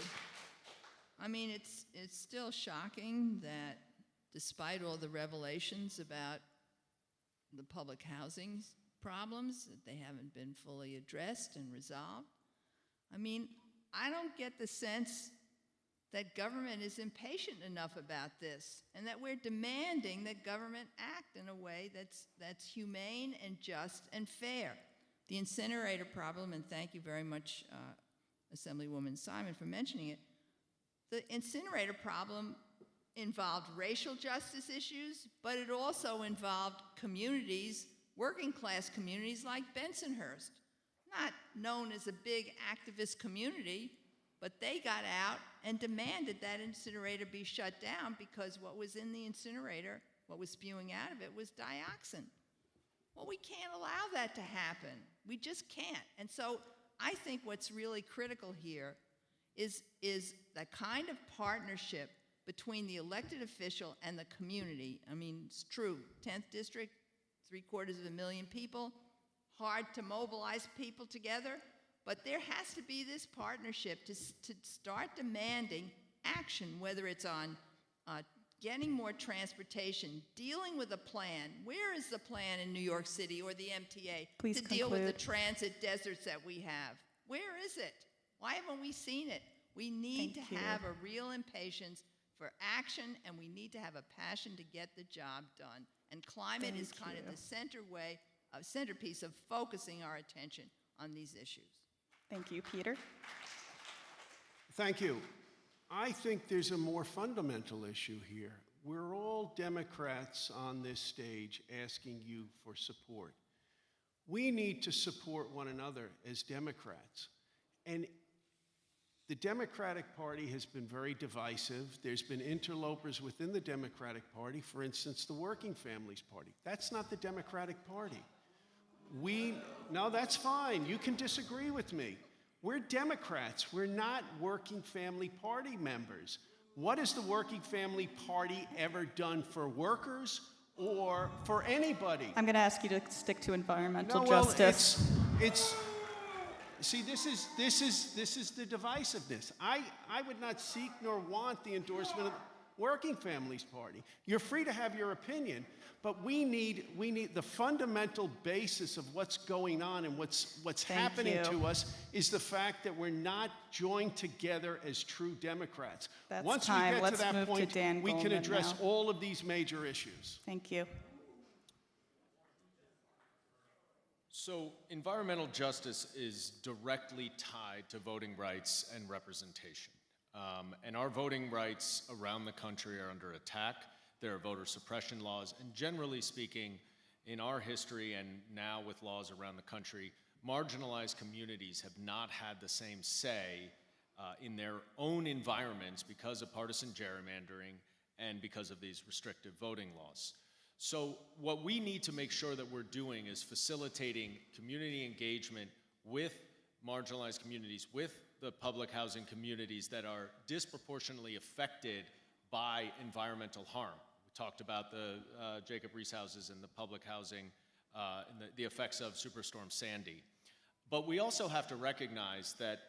I mean, it's still shocking that despite all the revelations about the public housing problems, that they haven't been fully addressed and resolved. I mean, I don't get the sense that government is impatient enough about this, and that we're demanding that government act in a way that's humane and just and fair. The incinerator problem, and thank you very much, Assemblywoman Simon, for mentioning it, the incinerator problem involved racial justice issues, but it also involved communities, working class communities like Bensonhurst, not known as a big activist community, but they got out and demanded that incinerator be shut down because what was in the incinerator, what was spewing out of it, was dioxin. Well, we can't allow that to happen. We just can't. And so I think what's really critical here is the kind of partnership between the elected official and the community. I mean, it's true, 10th district, 750,000 people, hard to mobilize people together, but there has to be this partnership to start demanding action, whether it's on getting more transportation, dealing with a plan. Where is the plan in New York City or the MTA Please to deal with the conclude. transit deserts that we have? Where is it? Why haven't we seen it? We need Thank to you. have a real impatience for action, and we need to have a passion to get the job done. And climate is Thank kind of you. the centerpiece of focusing our attention on these issues. Thank you, Peter. Thank you. I think there's a more fundamental issue here. We're all Democrats on this stage asking you for support. We need to support one another as Democrats. And the Democratic Party has been very divisive. There's been interlopers within the Democratic Party, for instance, the Working Families Party. That's not the Democratic Party. No, that's fine. You can disagree with me. We're Democrats. We're not Working Family Party members. What has the Working Family Party ever done for workers or for anybody? I'm going to ask you to stick to environmental No, well, justice. See, this is the divisiveness. I would not seek nor want the endorsement of the Working Families Party. You're free to have your opinion, but we need the fundamental basis of what's going on and what's happening you. to us is the fact that we're not joined together as true Democrats. That's Once time. we get Let's to that move to point, Dan we can Goldman address now. all of these major issues. Thank you. So environmental justice is directly tied to voting rights and representation. And our voting rights around the country are under attack. There are voter suppression laws, and generally speaking, in our history and now with laws around the country, marginalized communities have not had the same say in their own environments because of partisan gerrymandering and because of these restrictive voting laws. So what we need to make sure that we're doing is facilitating community engagement with marginalized communities, with the public housing communities that are disproportionately affected by environmental harm. We talked about the Jacob Riis houses and the public housing and the effects of Superstorm Sandy. But we also have to recognize that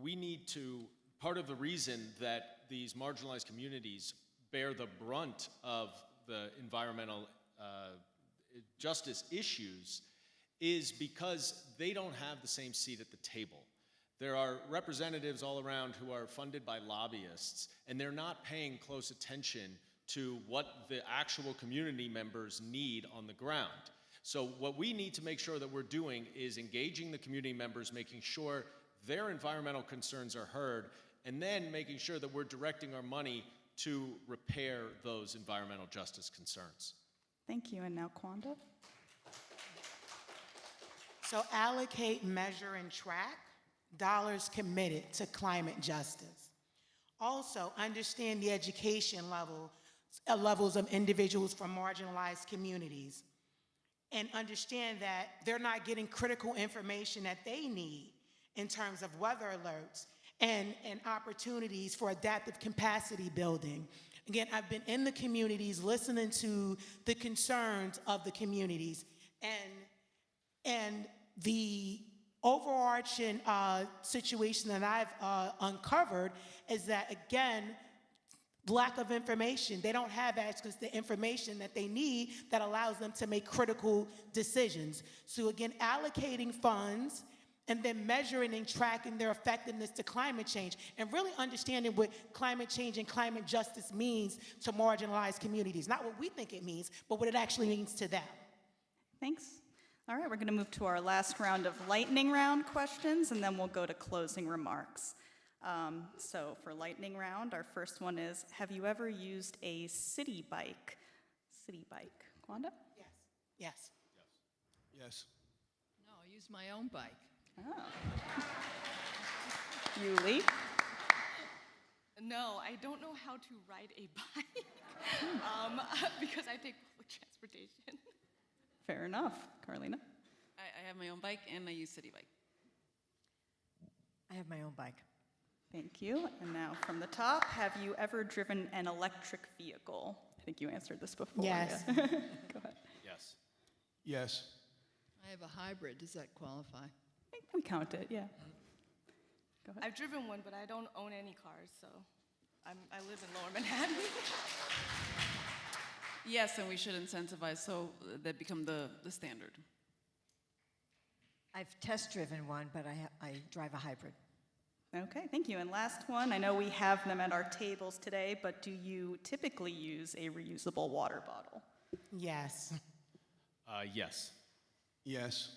we need to, part of the reason that these marginalized communities bear the brunt of the environmental justice issues is because they don't have the same seat at the table. There are representatives all around who are funded by lobbyists, and they're not paying close attention to what the actual community members need on the ground. So what we need to make sure that we're doing is engaging the community members, making sure their environmental concerns are heard, and then making sure that we're directing our money to repair those environmental justice concerns. Thank you. And now Kwanda. So allocate, measure, and track dollars committed to climate justice. Also, understand the education levels of individuals from marginalized communities, and understand that they're not getting critical information that they need in terms of weather alerts and opportunities for adaptive capacity building. Again, I've been in the communities listening to the concerns of the communities, and the overarching situation that I've uncovered is that, again, lack of information. They don't have access to information that they need that allows them to make critical decisions. So again, allocating funds and then measuring and tracking their effectiveness to climate change, and really understanding what climate change and climate justice means to marginalized communities. Not what we think it means, but what it actually means to them. Thanks. All right, we're going to move to our last round of lightning round questions, and then we'll go to closing remarks. So for lightning round, our first one is, have you ever used a city bike? City bike. Kwanda? Yes. Yes. Yes. No, I use my own bike. Oh. Yuh-Line? No, I don't know how to ride a bike because I take public transportation. Fair enough. Carlina? I have my own bike and I use city bike. I have my own bike. Thank you. And now from the top, have you ever driven an electric vehicle? I think you answered this before. Yes. Yeah. Go ahead. Yes. Yes. I have a hybrid. Does that qualify? I think we count it, yeah. Go ahead. I've driven one, but I don't own any cars, so I live in Lower Manhattan. Yes, and we should incentivize so that become the standard. I've test driven one, but I drive a hybrid. Okay, thank you. And last one, I know we have them at our tables today, but do you typically use a reusable water bottle? Yes. Yes. Yes.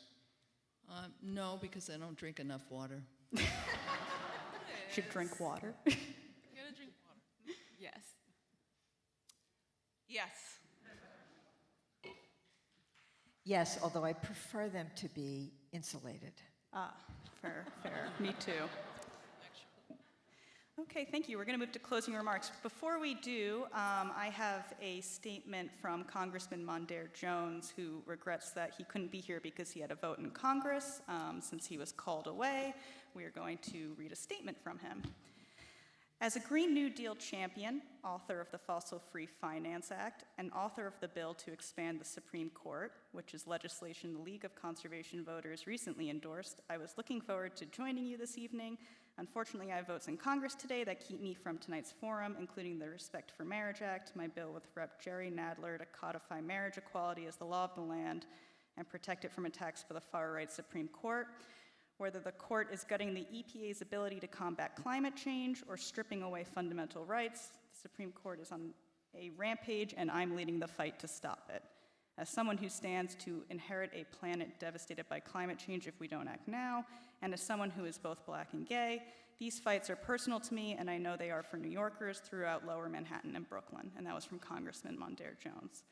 No, because I don't drink enough water. Should drink water. You gotta drink water. Yes. Yes. Yes, although I prefer them to be insulated. Ah, fair. Me too. Okay, thank you. We're going to move to closing remarks. Before we do, I have a statement from Congressman Mondaire Jones, who regrets that he couldn't be here because he had a vote in Congress. Since he was called away, we are going to read a statement from him. As a Green New Deal champion, author of the Fossil Free Finance Act, and author of the bill to expand the Supreme Court, which is legislation the League of Conservation Voters recently endorsed, I was looking forward to joining you this evening. Unfortunately, I have votes in Congress today that keep me from tonight's forum, including the Respect for Marriage Act, my bill with Rep. Jerry Nadler to codify marriage equality as the law of the land and protect it from attacks by the far-right Supreme Court. Whether the court is gutting the EPA's ability to combat climate change or stripping away fundamental rights, the Supreme Court is on a rampage, and I'm leading the fight to stop it. As someone who stands to inherit a planet devastated by climate change if we don't act now, and as someone who is both black and gay, these fights are personal to me, and I know they are for New Yorkers throughout Lower Manhattan and Brooklyn. And that was from Congressman Mondaire Jones.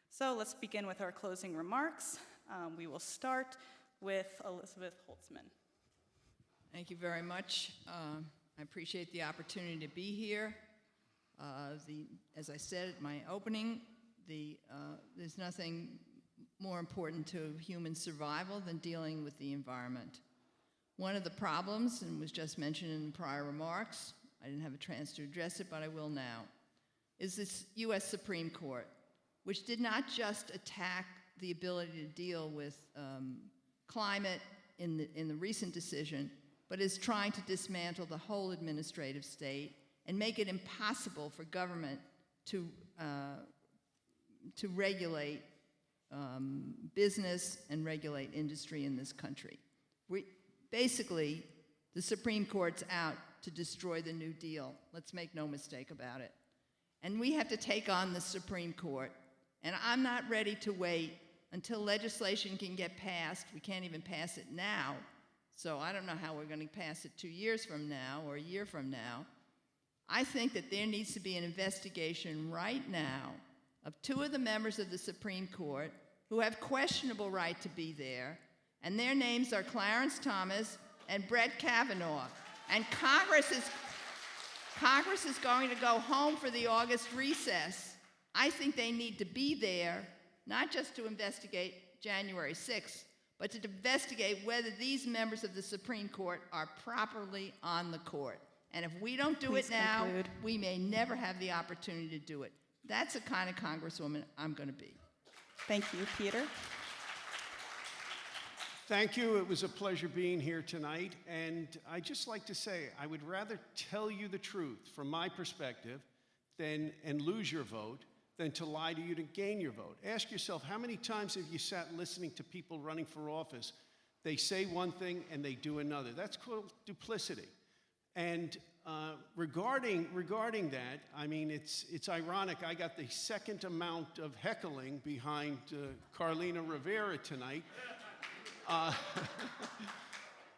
So let's begin with our closing remarks. We will start with Elizabeth Holtzman. Thank you very much. I appreciate the opportunity to be here. As I said at my opening, there's nothing more important to human survival than dealing with the environment. One of the problems, and was just mentioned in prior remarks, I didn't have a chance to address it, but I will now, is this U.S. Supreme Court, which did not just attack the ability to deal with climate in the recent decision, but is trying to dismantle the whole administrative state and make it impossible for government to regulate business and regulate industry in this country. Basically, the Supreme Court's out to destroy the New Deal. Let's make no mistake about it. And we have to take on the Supreme Court. And I'm not ready to wait until legislation can get passed. We can't even pass it now. So I don't know how we're going to pass it 2 years from now or a year from now. I think that there needs to be an investigation right now of 2 of the members of the Supreme Court who have questionable right to be there, and their names are Clarence Thomas and Brett Kavanaugh. And Congress is going to go home for the August recess. I think they need to be there, not just to investigate January 6th, but to investigate whether these members of the Supreme Court are properly on the court. And if we don't do it now, we may never have the opportunity to do it. That's the kind of Congresswoman I'm going to be. Thank you, Peter. Thank you. It was a pleasure being here tonight. And I'd just like to say, I would rather tell you the truth from my perspective and lose your vote than to lie to you to gain your vote. Ask yourself, how many times have you sat listening to people running for office They say one thing and they do another. That's called duplicity. And regarding that, I mean, it's ironic. I got the second amount of heckling behind Carlina Rivera tonight.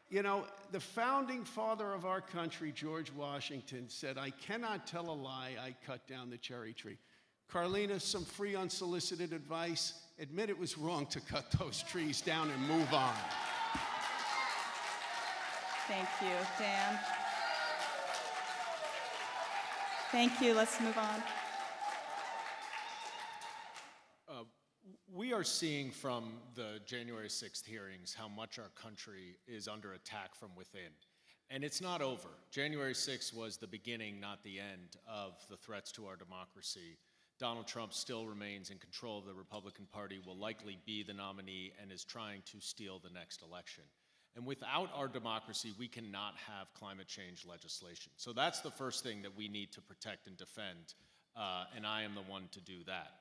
You know, the founding father of our country, George Washington, said, "I cannot tell a lie, I cut down the cherry tree." Carlina, some free unsolicited advice. Admit it was wrong to cut those trees down and move on. Thank you, Dan. Thank you. Let's move on. We are seeing from the January 6th hearings how much our country is under attack from within. And it's not over. January 6th was the beginning, not the end, of the threats to our democracy. Donald Trump still remains in control of the Republican Party, will likely be the nominee, and is trying to steal the next election. And without our democracy, we cannot have climate change legislation. So that's the first thing that we need to protect and defend, and I am the one to do that.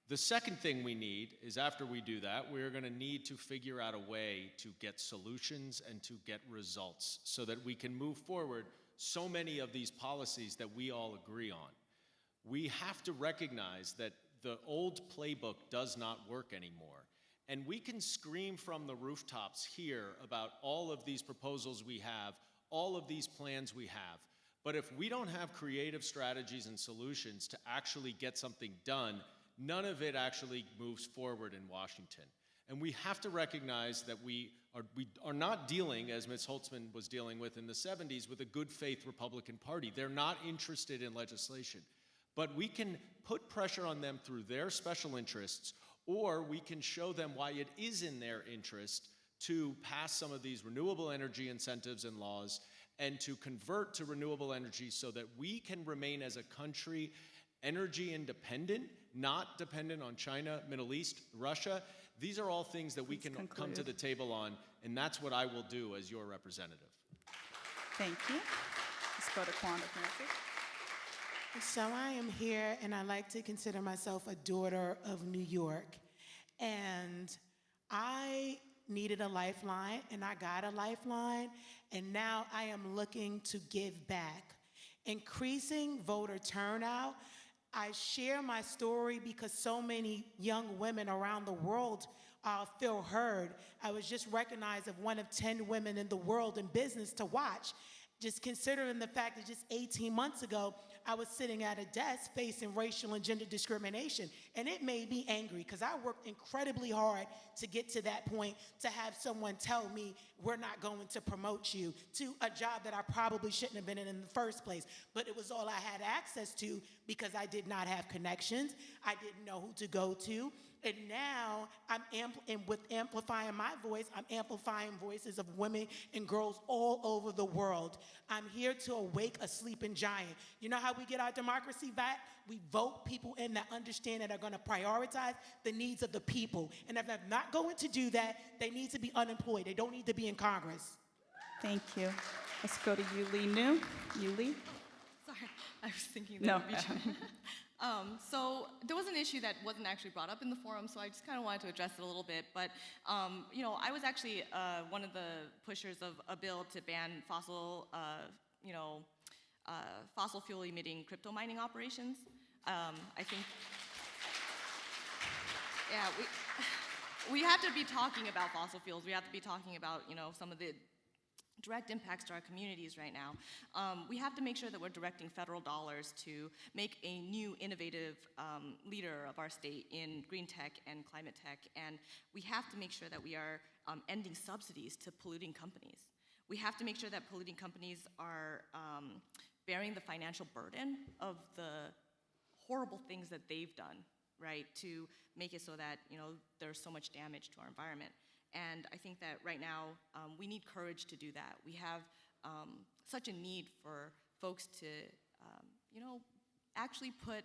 The second thing we need is, after we do that, we're going to need to figure out a way to get solutions and to get results so that we can move forward so many of these policies that we all agree on. We have to recognize that the old playbook does not work anymore. And we can scream from the rooftops here about all of these proposals we have, all of these plans we have. But if we don't have creative strategies and solutions to actually get something done, none of it actually moves forward in Washington. And we have to recognize that we are not dealing, as Ms. Holtzman was dealing with in the 70s, with a good faith Republican Party. They're not interested in legislation. But we can put pressure on them through their special interests, or we can show them why it is in their interest to pass some of these renewable energy incentives and laws and to convert to renewable energy so that we can remain as a country energy independent, not dependent on China, Middle East, Russia. These are all things that we can come to the table on, and that's what I will do as your representative. Thank you. Let's go to Kwanda Francis. So I am here, and I like to consider myself a daughter of New York. And I needed a lifeline, and I got a lifeline, and now I am looking to give back. Increasing voter turnout. I share my story because so many young women around the world feel heard. I was just recognized as one of 10 women in the world in business to watch. Just considering the fact that just 18 months ago, I was sitting at a desk facing racial and gender discrimination, and it made me angry because I worked incredibly hard to get to that point, to have someone tell me, we're not going to promote you to a job that I probably shouldn't have been in the first place. But it was all I had access to because I did not have connections. I didn't know who to go to. And now, with amplifying my voice, I'm amplifying voices of women and girls all over the world. I'm here to awake a sleeping giant. You know how we get our democracy back? We vote people in that understand that are going to prioritize the needs of the people. And if they're not going to do that, they need to be unemployed. They don't need to be in Congress. Thank you. Let's go to Yuh-Line. Yuh-Line? Sorry, I was thinking that would be China. So there was an issue that wasn't actually brought up in the forum, so I just kind of wanted to address it a little bit. But, you know, I was actually one of the pushers of a bill to ban fossil fuel emitting crypto mining operations. I think, yeah, we have to be talking about fossil fuels. We have to be talking about, you know, some of the direct impacts to our communities right now. We have to make sure that we're directing federal dollars to make a new innovative leader of our state in green tech and climate tech, and we have to make sure that we are ending subsidies to polluting companies. We have to make sure that polluting companies are bearing the financial burden of the horrible things that they've done, right, to make it so that, you know, there's so much damage to our environment. And I think that right now, we need courage to do that. We have such a need for folks to, you know, actually put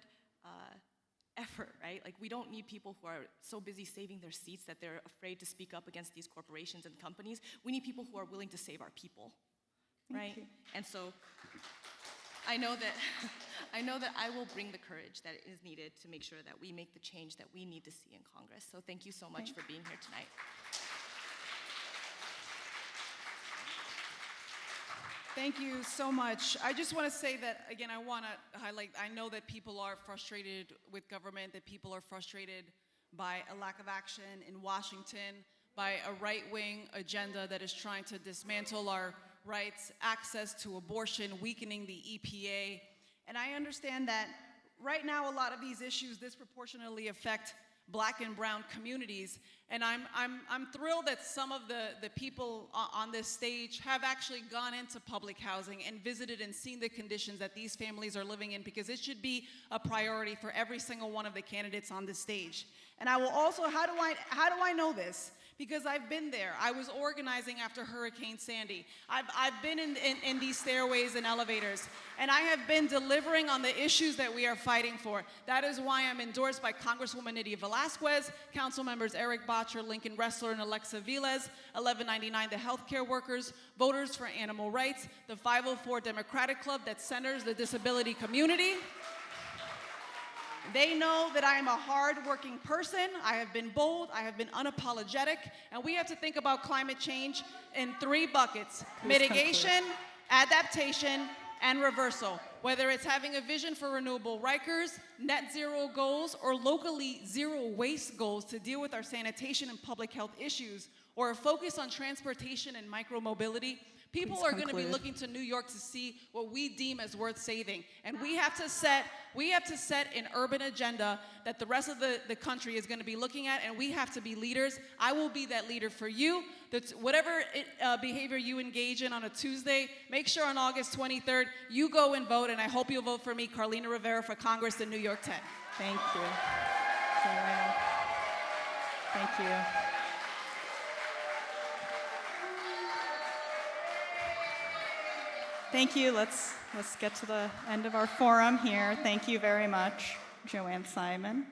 effort, right? Like, we don't need people who are so busy saving their seats that they're afraid to speak up against these corporations and companies. We need people who are willing to save our people, right? And so I know that I will bring the courage that is needed to make sure that we make the change that we need to see in Congress. So thank you so much for being here tonight. Thank you so much. I just want to say that, again, I want to highlight, I know that people are frustrated with government, that people are frustrated by a lack of action in Washington, by a right-wing agenda that is trying to dismantle our rights, access to abortion, weakening the EPA. And I understand that right now a lot of these issues disproportionately affect Black and brown communities. And I'm thrilled that some of the people on this stage have actually gone into public housing and visited and seen the conditions that these families are living in, because it should be a priority for every single one of the candidates on this stage. And I will also, how do I know this? Because I've been there. I was organizing after Hurricane Sandy. I've been in these stairways and elevators, and I have been delivering on the issues that we are fighting for. That is why I'm endorsed by Congresswoman Nydia Velázquez, Council members Eric Bottcher, Lincoln Ressler, and Alexa Viles, 1199 the healthcare workers, Voters for Animal Rights, the 504 Democratic Club that centers the disability community. They know that I am a hard-working person. I have been bold, I have been unapologetic, and we have to think about climate change in 3 buckets: mitigation, adaptation, and reversal. Whether it's having a vision for renewable Rikers, net zero goals, or locally zero waste goals to deal with our sanitation and public health issues, or a focus on transportation and micromobility, people are going to be looking to New York to see what we deem as worth saving. And we have to set an urban agenda that the rest of the country is going to be looking at, and we have to be leaders. I will be that leader for you. Whatever behavior you engage in on a Tuesday, make sure on August 23rd you go and vote, and I hope you'll vote for me, Carlina Rivera, for Congress in New York 10. Thank you. Joanne. Thank you. Thank you. Let's get to the end of our forum here. Thank you very much, Joanne Simon.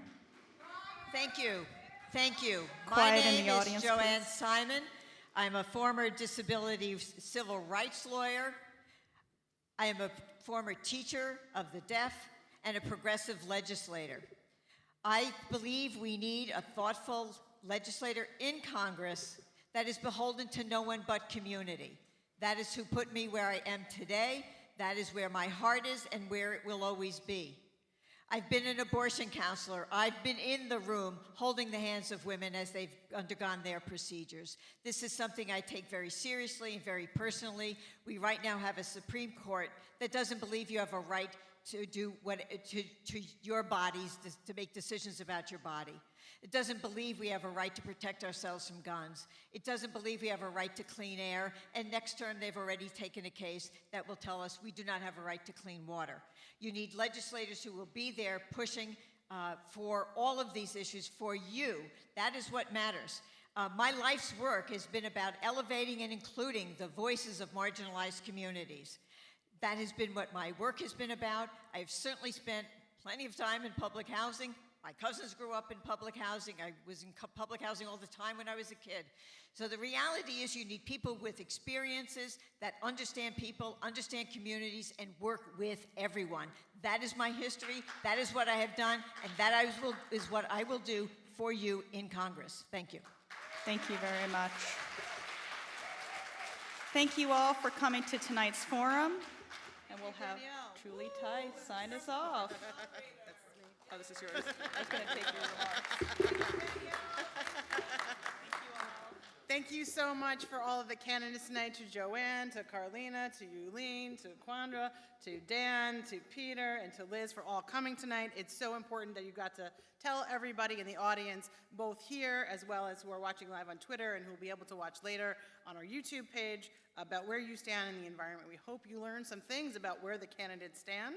Thank you. Thank you. Quiet My in name the is audience, Joanne please. Simon. I'm a former disability civil rights lawyer. I am a former teacher of the deaf and a progressive legislator. I believe we need a thoughtful legislator in Congress that is beholden to no one but community. That is who put me where I am today. That is where my heart is and where it will always be. I've been an abortion counselor. I've been in the room holding the hands of women as they've undergone their procedures. This is something I take very seriously and very personally. We right now have a Supreme Court that doesn't believe you have a right to do to your bodies, to make decisions about your body. It doesn't believe we have a right to protect ourselves from guns. It doesn't believe we have a right to clean air. And next term, they've already taken a case that will tell us we do not have a right to clean water. You need legislators who will be there pushing for all of these issues for you. That is what matters. My life's work has been about elevating and including the voices of marginalized communities. That has been what my work has been about. I've certainly spent plenty of time in public housing. My cousins grew up in public housing. I was in public housing all the time when I was a kid. So the reality is you need people with experiences that understand people, understand communities, and work with everyone. That is my history. That is what I have done, and that is what I will do for you in Congress. Thank you. Thank you very much. Thank you all for coming to tonight's forum. And we'll have Julie Tai sign us off. Oh, this is yours. I was going to take your remarks. Thank you so much for all of the candidates tonight, to Joanne, to Carlina, to Yuh-Line, to Quandra, to Dan, to Peter, and to Liz for all coming tonight. It's so important that you got to tell everybody in the audience, both here as well as who are watching live on Twitter and who will be able to watch later on our YouTube page, about where you stand in the environment. We hope you learned some things about where the candidates stand.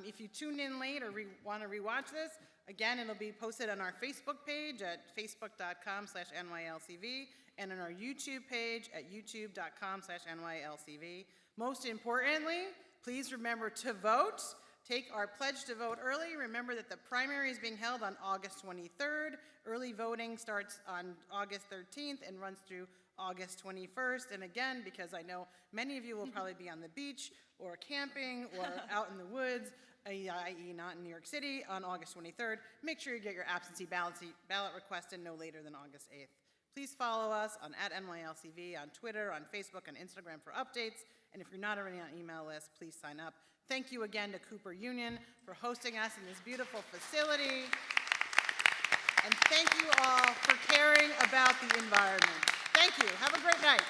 If you tuned in late or want to rewatch this, again, it'll be posted on our Facebook page at facebook.com/NYLCV and on our YouTube page at youtube.com/NYLCV. Most importantly, please remember to vote. Take our pledge to vote early. Remember that the primary is being held on August 23rd. Early voting starts on August 13th and runs through August 21st. And again, because I know many of you will probably be on the beach or camping or out in the woods, i.e. not in New York City, on August 23rd, make sure you get your absentee ballot request in no later than August 8th. Please follow us on @NYLCV on Twitter, on Facebook, and Instagram for updates. And if you're not already on email list, please sign up. Thank you again to Cooper Union for hosting us in this beautiful facility. And thank you all for caring about the environment. Thank you. Have a great night.